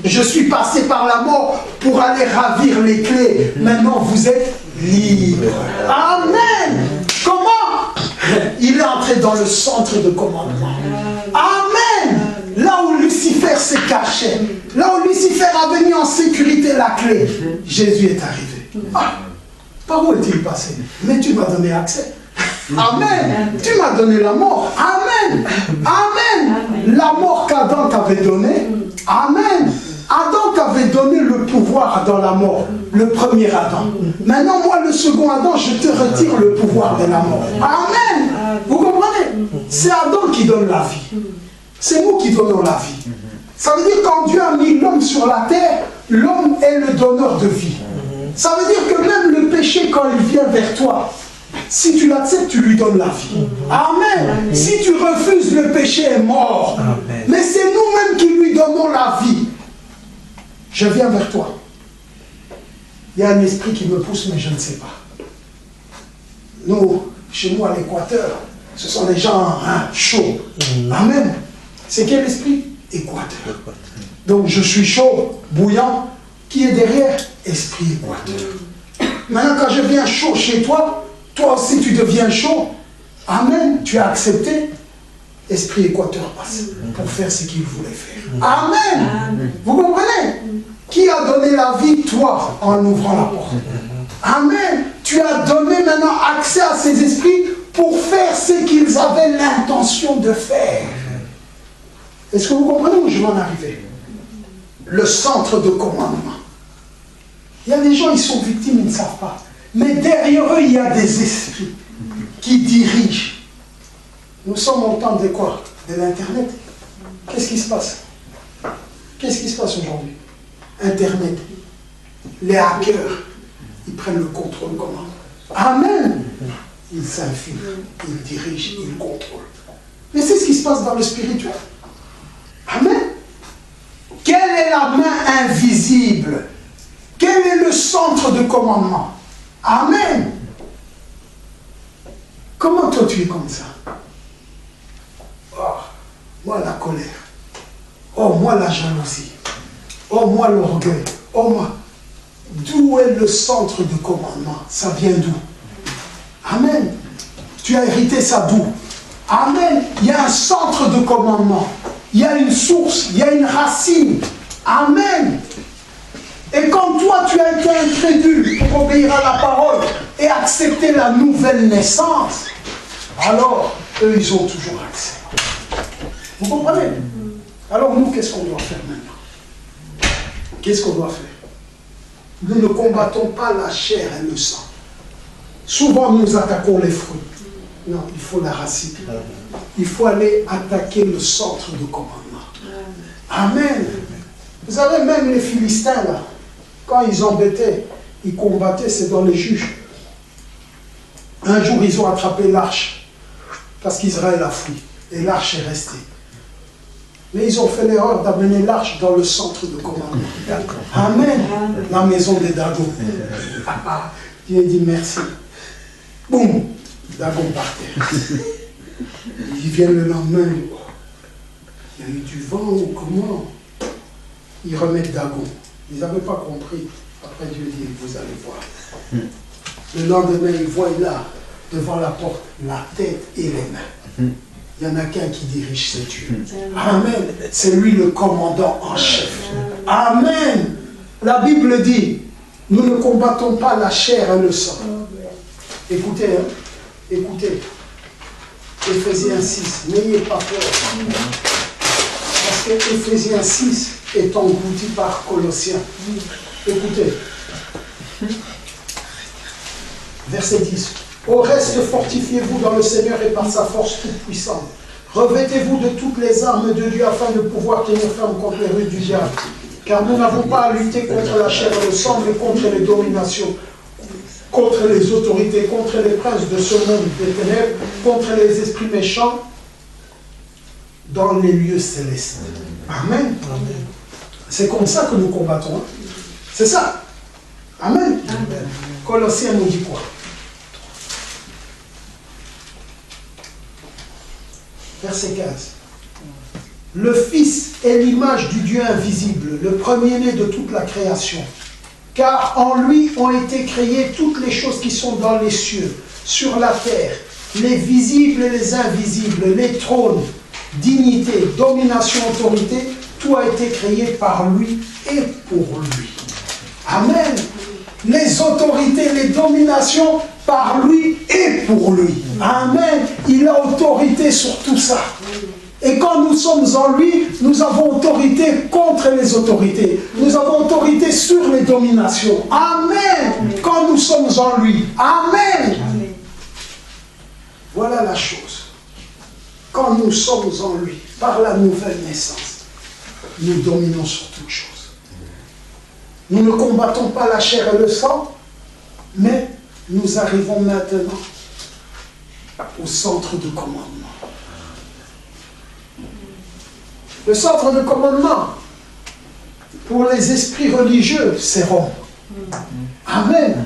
Je suis passé par la mort pour aller ravir les clés. Maintenant vous êtes libres. Amen. Comment? Il est entré dans le centre de commandement. Amen. Là où Lucifer se cachait, là où Lucifer a venu en sécurité la clé, Jésus est arrivé. Ah, par où est-il passé? Mais tu m'as donné accès. Amen. Tu m'as donné la mort. Amen. Amen. La mort qu'Adam t'avait donnée. Amen. Adam t'avait donné le pouvoir dans la mort. Le premier Adam. Maintenant, moi, le second Adam, je te retire le pouvoir de la mort. Amen. Vous comprenez? C'est Adam qui donne la vie. C'est nous qui donnons la vie. Ça veut dire quand Dieu a mis l'homme sur la terre, l'homme est le donneur de vie. Ça veut dire que même le péché, quand il vient vers toi, si tu l'acceptes, tu lui donnes la vie. Amen. Amen. Si tu refuses, le péché est mort. Amen. Mais c'est nous-mêmes qui lui donnons la vie. Je viens vers toi. Il y a un esprit qui me pousse, mais je ne sais pas. Nous, chez nous à l'Équateur, ce sont des gens chauds. Amen. C'est quel esprit? Équateur. Donc je suis chaud, bouillant. Qui est derrière? Esprit équateur. Maintenant, quand je viens chaud chez toi, toi aussi tu deviens chaud. Amen. Tu as accepté. Esprit équateur passe pour faire ce qu'il voulait faire. Amen. Amen. Vous comprenez? Qui a donné la vie? Toi, en ouvrant la porte. Amen. Tu as donné maintenant accès à ces esprits pour faire ce qu'ils avaient l'intention de faire. Est-ce que vous comprenez où je vais en arriver? Le centre de commandement. Il y a des gens, ils sont victimes, ils ne savent pas. Mais derrière eux, il y a des esprits qui dirigent. Nous sommes au temps de quoi? De l'Internet. Qu'est-ce qui se passe? Qu'est-ce qui se passe aujourd'hui? Internet. Les hackers, ils prennent le contrôle comment? Amen. Ils s'infiltrent, ils dirigent, ils contrôlent. Mais c'est ce qui se passe dans le spirituel. Amen. Quelle est la main invisible? Quel est le centre de commandement? Amen. Comment toi tu es comme ça? Oh, moi la colère. Oh, moi la jalousie. Oh, moi l'orgueil. Oh, moi. D'où est le centre de commandement? Ça vient d'où? Amen. Tu as hérité ça d'où? Amen. Il y a un centre de commandement. Il y a une source. Il y a une racine. Amen. Et quand toi, tu as été incrédule pour obéir à la parole et accepter la nouvelle naissance, alors, eux, ils ont toujours accès. Vous comprenez? Alors nous, qu'est-ce qu'on doit faire maintenant? Qu'est-ce qu'on doit faire? Nous ne combattons pas la chair et le sang. Souvent, nous attaquons les fruits. Non, il faut la racine. Il faut aller attaquer le centre de commandement. Amen. Vous savez, même les Philistins, là, quand ils embêtaient, ils combattaient, c'est dans les Juges. Un jour, ils ont attrapé l'arche, parce qu'Israël a fui, et l'arche est restée. Mais ils ont fait l'erreur d'amener l'arche dans le centre de commandement. Amen. La maison des Dagon. Dieu dit merci. Boum, Dagon par terre. Ils viennent le lendemain, il y a eu du vent ou comment? Ils remettent Dagon. Ils n'avaient pas compris. Après Dieu dit, vous allez voir. Le lendemain, ils voient là, devant la porte, la tête et les mains. Il n'y en a qu'un qui dirige, c'est Dieu. Amen. C'est lui le commandant en chef. Amen. La Bible dit, nous ne combattons pas la chair et le sang. Écoutez, hein, écoutez. Éphésiens 6, n'ayez pas peur. Parce que Éphésiens 6 est englouti par Colossiens. Écoutez. Verset 10. Au reste, fortifiez-vous dans le Seigneur et par sa force toute puissante. Revêtez-vous de toutes les armes de Dieu afin de pouvoir tenir ferme contre les ruses du diable. Car nous n'avons pas à lutter contre la chair et le sang, mais contre les dominations, contre les autorités, contre les princes de ce monde des ténèbres, contre les esprits méchants dans les lieux célestes. Amen. Amen. C'est comme ça que nous combattons. Hein? C'est ça. Amen. Amen. Colossiens nous dit quoi? Verset 15. Le Fils est l'image du Dieu invisible, le premier-né de toute la création. Car en lui ont été créées toutes les choses qui sont dans les cieux, sur la terre, les visibles et les invisibles, les trônes, dignités, domination, autorité, tout a été créé par lui et pour lui. Amen. Les autorités, les dominations, par lui et pour lui. Amen. Il a autorité sur tout ça. Et quand nous sommes en lui, nous avons autorité contre les autorités. Nous avons autorité sur les dominations. Amen. Quand nous sommes en lui. Amen. Amen. Voilà la chose. Quand nous sommes en lui, par la nouvelle naissance, nous dominons sur toutes choses. Nous ne combattons pas la chair et le sang, mais nous arrivons maintenant au centre de commandement. Le centre de commandement, pour les esprits religieux, c'est Rome. Amen.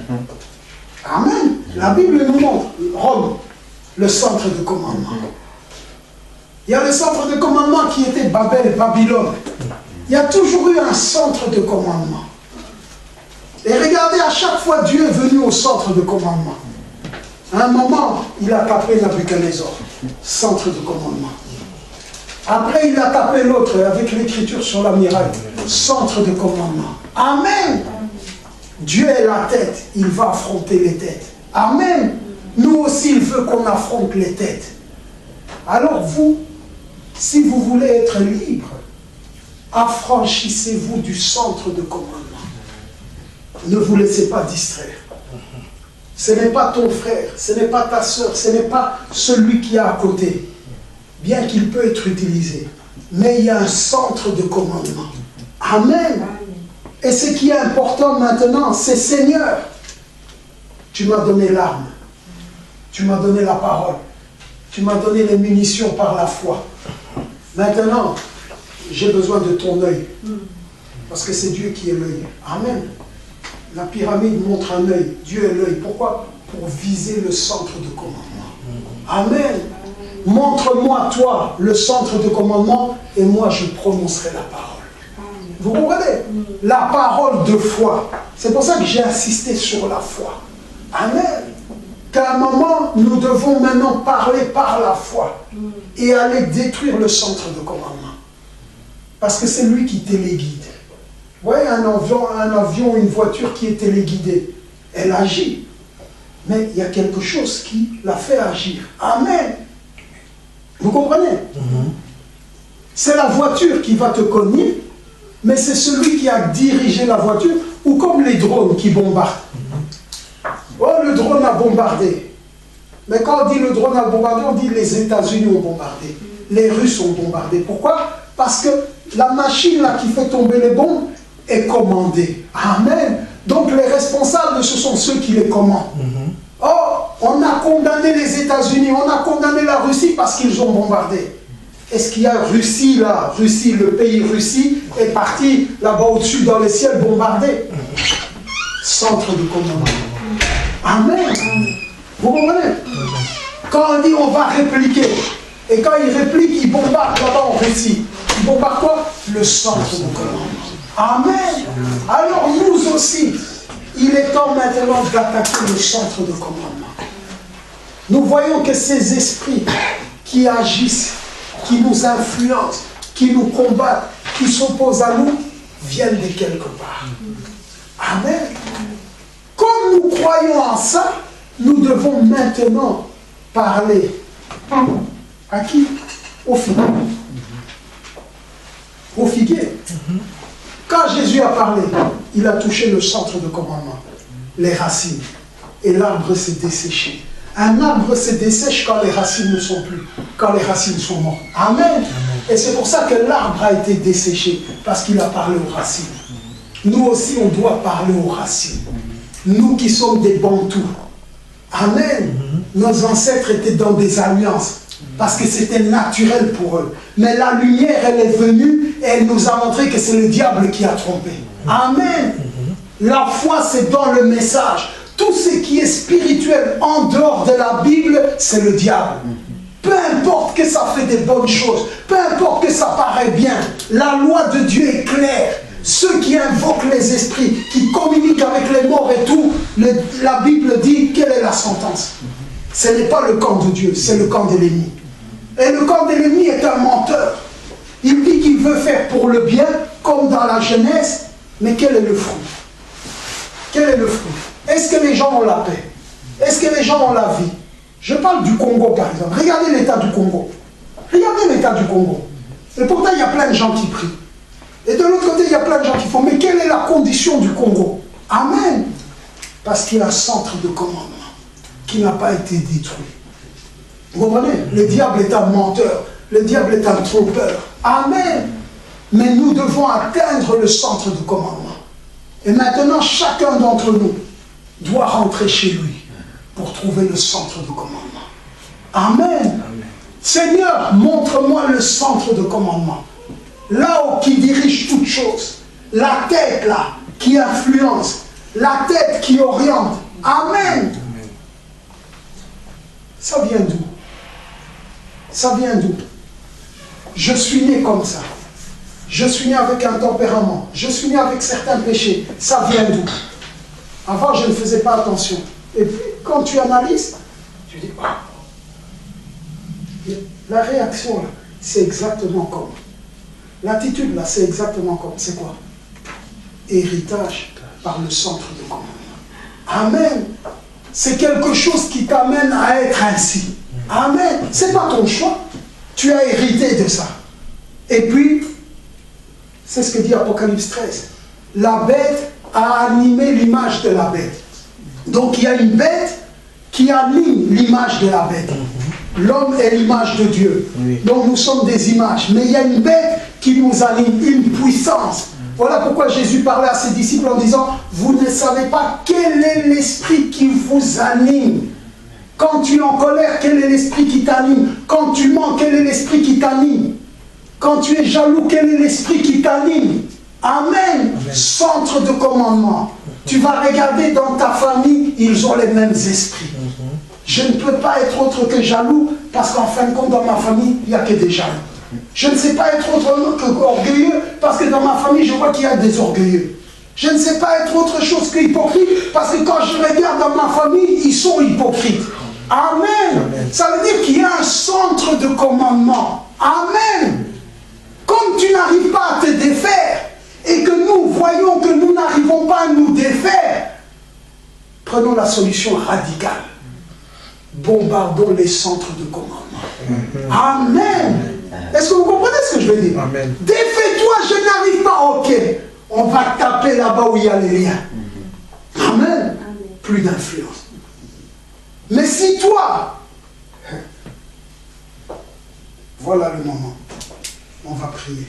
Amen. La Bible nous montre Rome, le centre de commandement. Il y a le centre de commandement qui était Babel, Babylone. Il y a toujours eu un centre de commandement. Et regardez, à chaque fois, Dieu est venu au centre de commandement. À un moment, il a tapé Nabuchodonosor, centre de commandement. Après, il a tapé l'autre avec l'écriture sur la muraille, centre de commandement. Amen. Dieu est la tête, il va affronter les têtes. Amen. Nous aussi, il veut qu'on affronte les têtes. Alors vous, si vous voulez être libre, affranchissez-vous du centre de commandement. Ne vous laissez pas distraire. Ce n'est pas ton frère, ce n'est pas ta soeur, ce n'est pas celui qui est à côté. Bien qu'il peut être utilisé. Mais il y a un centre de commandement. Amen. Et ce qui est important maintenant, c'est Seigneur, tu m'as donné l'arme. Tu m'as donné la parole. Tu m'as donné les munitions par la foi. Maintenant, j'ai besoin de ton œil. Parce que c'est Dieu qui est l'œil. Amen. La pyramide montre un œil. Dieu est l'œil. Pourquoi? Pour viser le centre de commandement. Amen. Montre-moi, toi, le centre de commandement, et moi, je prononcerai la parole. Vous comprenez? La parole de foi. C'est pour ça que j'ai insisté sur la foi. Amen. Qu'à un moment, nous devons maintenant parler par la foi et aller détruire le centre de commandement. Parce que c'est lui qui téléguide. Vous voyez, un avion, une voiture qui est téléguidée, elle agit. Mais il y a quelque chose qui la fait agir. Amen. Vous comprenez? C'est la voiture qui va te cogner, mais c'est celui qui a dirigé la voiture, ou comme les drones qui bombardent. Oh, le drone a bombardé. Mais quand on dit le drone a bombardé, on dit les États-Unis ont bombardé. Les Russes ont bombardé. Pourquoi? Parce que la machine là qui fait tomber les bombes est commandée. Amen. Donc les responsables, ce sont ceux qui les commandent. Oh, on a condamné les États-Unis, on a condamné la Russie parce qu'ils ont bombardé. Est-ce qu'il y a Russie là? Russie, le pays Russie est parti là-bas au-dessus dans les ciels bombardé. Centre de commandement. Amen. Vous comprenez? Quand on dit on va répliquer, et quand ils répliquent, ils bombardent là-bas en Russie. Ils bombardent quoi? Le centre de commandement. Amen. Alors nous aussi, il est temps maintenant d'attaquer le centre de commandement. Nous voyons que ces esprits qui agissent, qui nous influencent, qui nous combattent, qui s'opposent à nous, viennent de quelque part. Amen. Comme nous croyons en ça, nous devons maintenant parler à qui? Au figuier. Au figuier. Quand Jésus a parlé, il a touché le centre de commandement, les racines, et l'arbre s'est desséché. Un arbre se dessèche quand les racines ne sont plus, quand les racines sont mortes. Amen. Et c'est pour ça que l'arbre a été desséché, parce qu'il a parlé aux racines. Nous aussi, on doit parler aux racines. Nous qui sommes des Bantous. Amen. Nos ancêtres étaient dans des alliances, parce que c'était naturel pour eux. Mais la lumière, elle est venue, et elle nous a montré que c'est le diable qui a trompé. Amen. La foi, c'est dans le message. Tout ce qui est spirituel en dehors de la Bible, c'est le diable. Peu importe que ça fait des bonnes choses, peu importe que ça paraît bien, la loi de Dieu est claire. Ceux qui invoquent les esprits, qui communiquent avec les morts et tout, la Bible dit quelle est la sentence. Ce n'est pas le camp de Dieu, c'est le camp de l'ennemi. Et le camp de l'ennemi est un menteur. Il dit qu'il veut faire pour le bien, comme dans la Genèse, mais quel est le fruit? Quel est le fruit? Est-ce que les gens ont la paix? Est-ce que les gens ont la vie? Je parle du Congo par exemple. Regardez l'état du Congo. Regardez l'état du Congo. Et pourtant il y a plein de gens qui prient. Et de l'autre côté il y a plein de gens qui font. Mais quelle est la condition du Congo? Amen. Parce qu'il y a un centre de commandement qui n'a pas été détruit. Vous comprenez? Le diable est un menteur. Le diable est un trompeur. Amen. Mais nous devons atteindre le centre de commandement. Et maintenant, chacun d'entre nous doit rentrer chez lui pour trouver le centre de commandement. Amen. Amen. Seigneur, montre-moi le centre de commandement. Là-haut qui dirige toutes choses. La tête là, qui influence. La tête qui oriente. Amen. Amen. Ça vient d'où? Ça vient d'où? Je suis né comme ça. Je suis né avec un tempérament. Je suis né avec certains péchés. Ça vient d'où? Avant, je ne faisais pas attention. Et puis, quand tu analyses, tu dis, ah, la réaction, là, c'est exactement comme. L'attitude, là, c'est exactement comme. C'est quoi? Héritage par le centre de commandement. Amen. C'est quelque chose qui t'amène à être ainsi. Amen. C'est pas ton choix. Tu as hérité de ça. Et puis, c'est ce que dit Apocalypse 13. La bête a animé l'image de la bête. Donc il y a une bête qui anime l'image de la bête. L'homme est l'image de Dieu. Oui. Donc nous sommes des images. Mais il y a une bête qui nous anime, une puissance. Voilà pourquoi Jésus parlait à ses disciples en disant, vous ne savez pas quel est l'esprit qui vous anime. Quand tu es en colère, quel est l'esprit qui t'anime? Quand tu mens, quel est l'esprit qui t'anime? Quand tu es jaloux, quel est l'esprit qui t'anime? Amen. Amen. Centre de commandement. Tu vas regarder dans ta famille, ils ont les mêmes esprits. Je ne peux pas être autre que jaloux, parce qu'en fin de compte, dans ma famille, il n'y a que des jaloux. Je ne sais pas être autre que orgueilleux, parce que dans ma famille, je vois qu'il y a des orgueilleux. Je ne sais pas être autre chose que hypocrite, parce que quand je regarde dans ma famille, ils sont hypocrites. Amen. Amen. Ça veut dire qu'il y a un centre de commandement. Amen. Comme tu n'arrives pas à te défaire, et que nous voyons que nous n'arrivons pas à nous défaire, prenons la solution radicale. Bombardons les centres de commandement. Amen. Est-ce que vous comprenez ce que je veux dire? Amen. Défais-toi, je n'arrive pas. Ok, on va taper là-bas où il y a les liens. Amen. Amen. Plus d'influence. Mais si toi, voilà le moment. On va prier.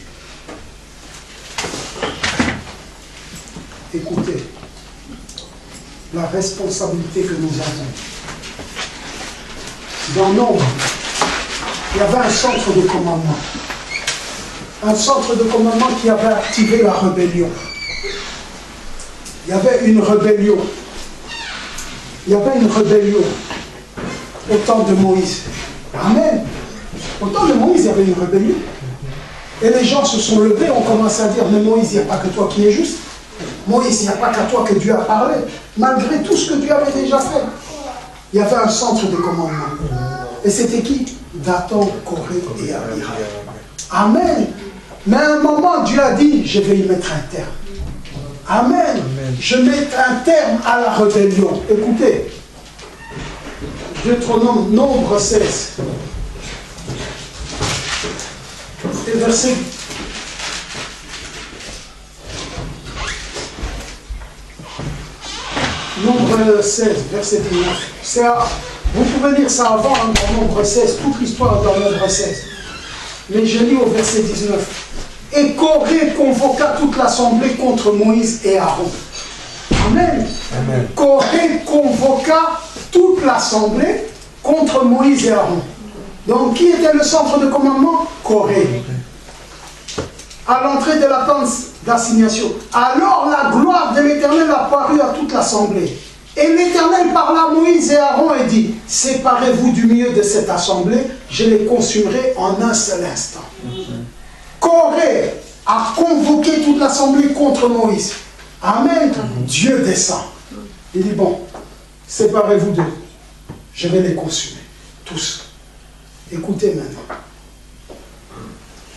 Écoutez, la responsabilité que nous avons. Dans Nombre, il y avait un centre de commandement. Un centre de commandement qui avait activé la rébellion. Il y avait une rébellion. Il y avait une rébellion au temps de Moïse. Amen. Au temps de Moïse, il y avait une rébellion. Et les gens se sont levés, ont commencé à dire, mais Moïse, il n'y a pas que toi qui es juste. Moïse, il n'y a pas qu'à toi que Dieu a parlé. Malgré tout ce que Dieu avait déjà fait. Il y avait un centre de commandement. Et c'était qui? Dathan, Corée et Abiram. Amen. Mais à un moment, Dieu a dit, je vais y mettre un terme. Amen. Amen. Je mets un terme à la rébellion. Écoutez, Deutéronome, Nombre 16. Et verset. Nombre 16, verset 19. Vous pouvez lire ça avant, hein, dans Nombre 16, toute l'histoire dans Nombre 16. Mais je lis au verset 19. Et Corée convoqua toute l'assemblée contre Moïse et Aaron. Amen. Amen. Corée convoqua toute l'assemblée contre Moïse et Aaron. Donc, qui était le centre de commandement? Corée. À l'entrée de la tente d'assignation. Alors la gloire de l'Éternel apparut à toute l'assemblée. Et l'Éternel parla à Moïse et Aaron et dit, séparez-vous du milieu de cette assemblée, je les consumerai en un seul instant. Corée a convoqué toute l'assemblée contre Moïse. Amen. Dieu descend. Il dit, bon, séparez-vous d'eux. Je vais les consumer. Tous. Écoutez maintenant.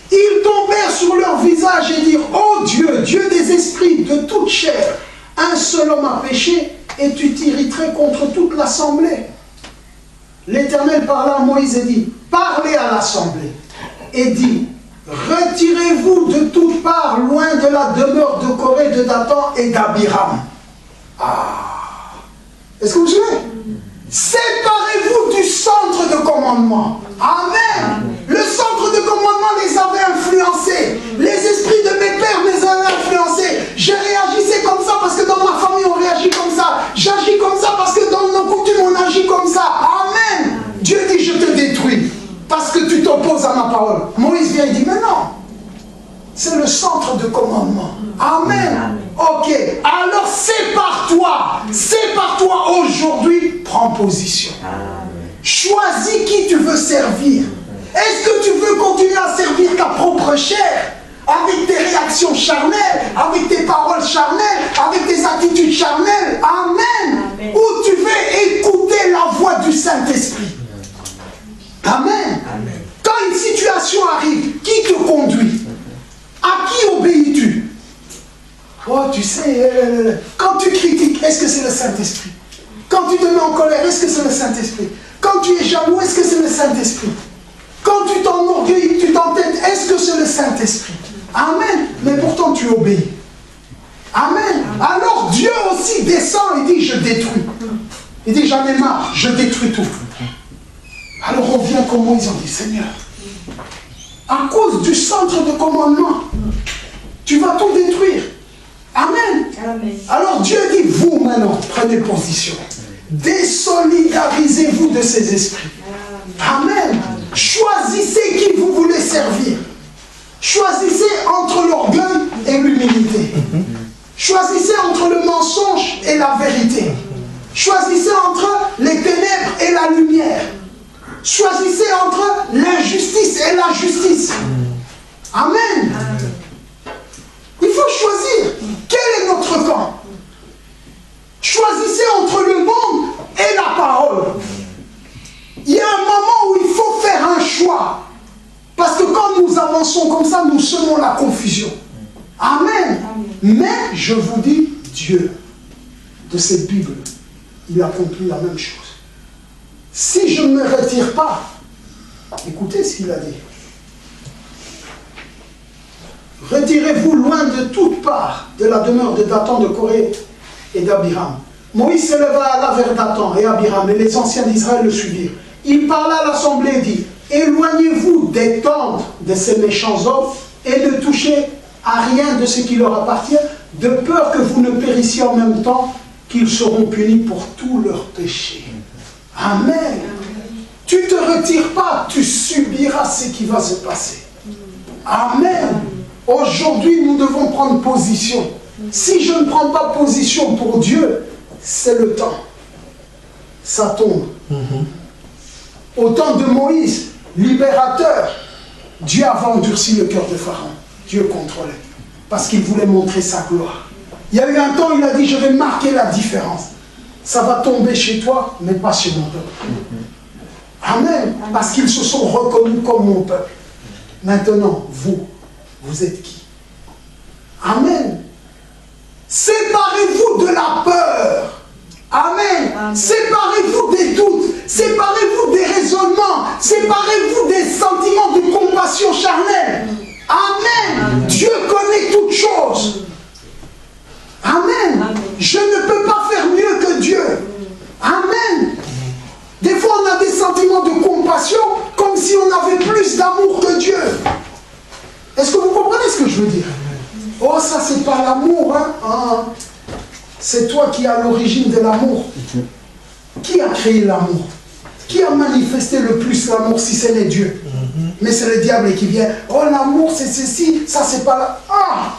Ils tombèrent sur leur visage et dirent, ô Dieu, Dieu des esprits, de toute chair, un seul homme a péché, et tu t'irriterais contre toute l'assemblée. L'Éternel parla à Moïse et dit, parlez à l'assemblée, et dit, retirez-vous de toutes parts, loin de la demeure de Corée, de Dathan et d'Abiram. Ah! Est-ce que vous suivez? Séparez-vous du centre de commandement. Amen. Le centre de commandement les avait influencés. Les esprits de mes pères les avaient influencés. Je réagissais comme ça parce que dans ma famille on réagit comme ça. J'agis comme ça parce que dans nos coutumes on agit comme ça. Amen. Dieu dit je te détruis parce que tu t'opposes à ma parole. Moïse vient et dit mais non. C'est le centre de commandement. Amen. Ok. Alors sépare-toi. Sépare-toi aujourd'hui. Prends position. Choisis qui tu veux servir. Est-ce que tu veux continuer à servir ta propre chair avec tes réactions charnelles, avec tes paroles charnelles, avec tes attitudes charnelles? Amen. Ou tu veux écouter la voix du Saint-Esprit? Amen. Amen. Quand une situation arrive, qui te conduit? À qui obéis-tu? Oh, tu sais, quand tu critiques, est-ce que c'est le Saint-Esprit? Quand tu te mets en colère, est-ce que c'est le Saint-Esprit? Quand tu es jaloux, est-ce que c'est le Saint-Esprit? Quand tu t'enorgueillis, tu t'entêtes, est-ce que c'est le Saint-Esprit? Amen. Mais pourtant tu obéis. Amen. Alors Dieu aussi descend et dit je détruis. Il dit j'en ai marre, je détruis tout. Alors on vient comme Moïse, on dit Seigneur, à cause du centre de commandement, tu vas tout détruire. Amen. Amen. Alors Dieu dit, vous maintenant, prenez position. Désolidarisez-vous de ces esprits. Amen. Choisissez qui vous voulez servir. Choisissez entre l'orgueil et l'humilité. Choisissez entre le mensonge et la vérité. Choisissez entre les ténèbres et la lumière. Choisissez entre l'injustice et la justice. Amen. Il faut choisir. Quel est notre camp? Choisissez entre le monde et la parole. Il y a un moment où il faut faire un choix. Parce que quand nous avançons comme ça, nous semons la confusion. Amen. Mais je vous dis, Dieu, de cette Bible, il accomplit la même chose. Si je ne me retire pas, écoutez ce qu'il a dit. Retirez-vous loin de toutes parts de la demeure de Dathan, de Corée et d'Abiram. Moïse s'éleva à vers Dathan et Abiram, et les anciens d'Israël le suivirent. Il parla à l'assemblée et dit, éloignez-vous des tentes de ces méchants hommes et ne touchez à rien de ce qui leur appartient, de peur que vous ne périssiez en même temps qu'ils seront punis pour tous leurs péchés. Amen. Tu ne te retires pas, tu subiras ce qui va se passer. Amen. Aujourd'hui, nous devons prendre position. Si je ne prends pas position pour Dieu, c'est le temps. Ça tombe. Au temps de Moïse, libérateur, Dieu avait endurci le cœur de Pharaon. Dieu contrôlait. Parce qu'il voulait montrer sa gloire. Il y a eu un temps, il a dit, je vais marquer la différence. Ça va tomber chez toi, mais pas chez mon peuple. Amen. Parce qu'ils se sont reconnus comme mon peuple. Maintenant, vous vous êtes qui? Amen. Séparez-vous de la peur. Amen. Amen. Séparez-vous des doutes. Séparez-vous des raisonnements. Séparez-vous des sentiments de compassion charnelle. Amen. Amen. Dieu connaît toutes choses. Amen. Amen. Je ne peux pas faire mieux que Dieu. Amen. Des fois, on a des sentiments de compassion comme si on avait plus d'amour que Dieu. Est-ce que vous comprenez ce que je veux dire? Oh, ça, c'est pas l'amour, hein? Ah, c'est toi qui es à l'origine de l'amour. Qui a créé l'amour? Qui a manifesté le plus l'amour si ce n'est Dieu? Mais c'est le diable qui vient. Oh, l'amour, c'est ceci, ça, c'est pas là. Ah!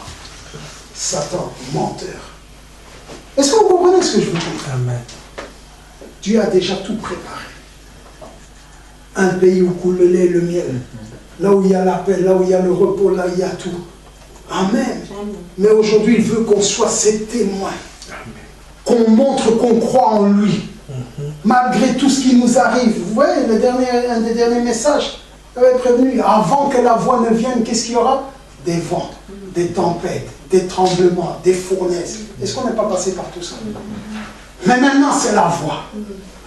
Satan, menteur. Est-ce que vous comprenez ce que je veux dire? Amen. Dieu a déjà tout préparé. Un pays où coule le lait et le miel. Là où il y a la paix, là où il y a le repos, là il y a tout. Amen. Mais aujourd'hui, il veut qu'on soit ses témoins. Qu'on montre qu'on croit en lui. Malgré tout ce qui nous arrive. Vous voyez, un des derniers messages avait prévenu, avant que la voix ne vienne, qu'est-ce qu'il y aura? Des vents, des tempêtes, des tremblements, des fournaises. Est-ce qu'on n'est pas passé par tout ça? Mais maintenant, c'est la voix.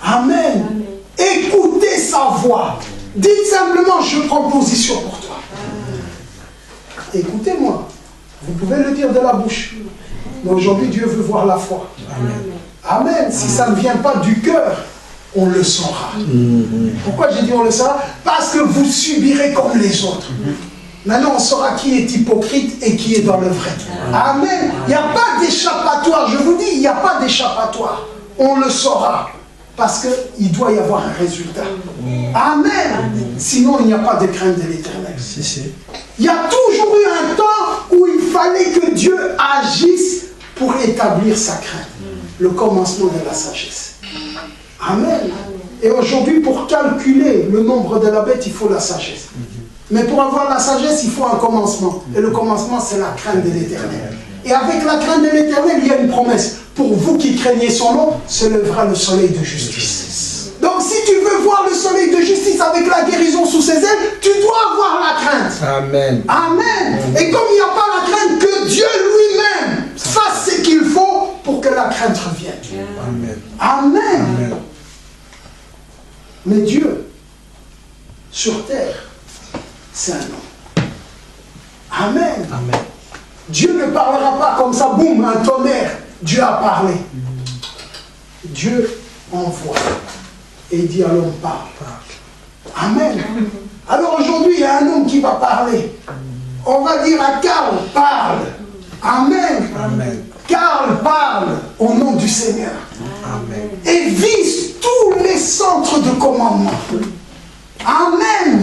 Amen. Amen. Écoutez sa voix. Dites simplement, je prends position pour toi. Écoutez-moi. Vous pouvez le dire de la bouche. Mais aujourd'hui, Dieu veut voir la foi. Amen. Amen. Si ça ne vient pas du cœur, on le saura. Pourquoi j'ai dit on le saura? Parce que vous subirez comme les autres. Maintenant, on saura qui est hypocrite et qui est dans le vrai. Amen. Il n'y a pas d'échappatoire. Je vous dis, il n'y a pas d'échappatoire. On le saura. Parce qu'il doit y avoir un résultat. Amen. Sinon, il n'y a pas de crainte de l'éternel. Il y a toujours eu un temps où il fallait que Dieu agisse pour établir sa crainte. Le commencement de la sagesse. Amen. Et aujourd'hui, pour calculer le nombre de la bête, il faut la sagesse. Mais pour avoir la sagesse, il faut un commencement. Et le commencement, c'est la crainte de l'éternel. Et avec la crainte de l'éternel, il y a une promesse. Pour vous qui craignez son nom, se lèvera le soleil de justice. Donc si tu veux voir le soleil de justice avec la guérison sous ses ailes, tu dois avoir la crainte. Amen. Amen. Et comme il n'y a pas la crainte, que Dieu lui-même fasse ce qu'il faut pour que la crainte revienne. Amen. Amen. Amen. Mais Dieu, sur terre, c'est un homme. Amen. Amen. Dieu ne parlera pas comme ça, boum, un tonnerre. Dieu a parlé. Dieu envoie. Et il dit à l'homme, parle. Amen. Alors aujourd'hui, il y a un homme qui va parler. On va dire à Karl, parle. Amen. Amen. Karl parle au nom du Seigneur. Amen. Et vise tous les centres de commandement. Amen.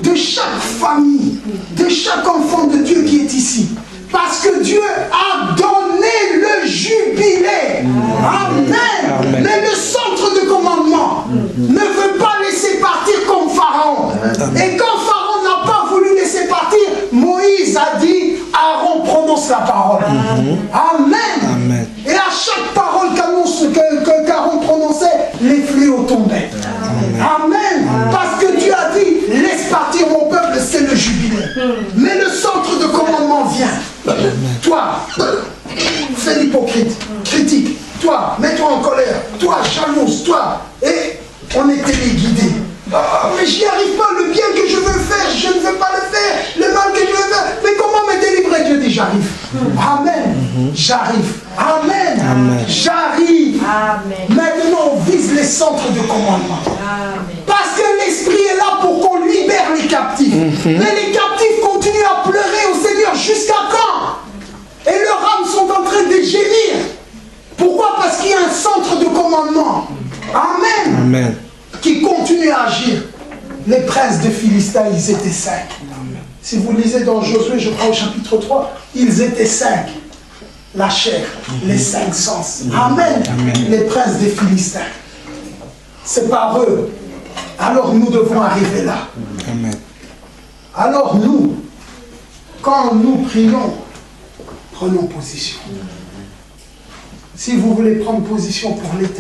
De chaque famille, de chaque enfant de Dieu qui est ici. Parce que Dieu a donné le jubilé. Amen. Amen. Mais le centre de commandement ne veut pas laisser partir comme Pharaon. Amen. Et quand Pharaon n'a pas voulu laisser partir, Moïse a dit, Aaron prononce la parole. Amen. Amen. Et à chaque parole qu'Aaron prononçait, les fléaux tombaient. Amen. Parce que Dieu a dit, laisse partir mon peuple, c'est le jubilé. Mais le centre de commandement vient. Toi, fais l'hypocrite, critique. Toi, mets-toi en colère. Toi, jalouse. Toi. Et on est téléguidés. Ah, mais j'y arrive pas. Le bien que je veux faire, je ne veux pas le faire. Le mal que je veux faire. Mais comment me délivrer? Dieu dit, j'arrive. Amen. J'arrive. Amen. Amen. J'arrive. Amen. Maintenant, on vise les centres de commandement. Amen. Parce que l'Esprit est là pour qu'on libère les captifs. Mais les captifs continuent à pleurer au Seigneur jusqu'à quand? Et leurs âmes sont en train de gémir. Pourquoi? Parce qu'il y a un centre de commandement. Amen. Amen. Qui continue à agir. Les princes de Philistins, ils étaient 5. Amen. Si vous lisez dans Josué, je crois au chapitre 3, ils étaient 5. La chair, les 5 sens. Amen. Amen. Les princes des Philistins. C'est par eux. Alors nous devons arriver là. Amen. Alors nous, quand nous prions, prenons position. Si vous voulez prendre position pour l'éternel,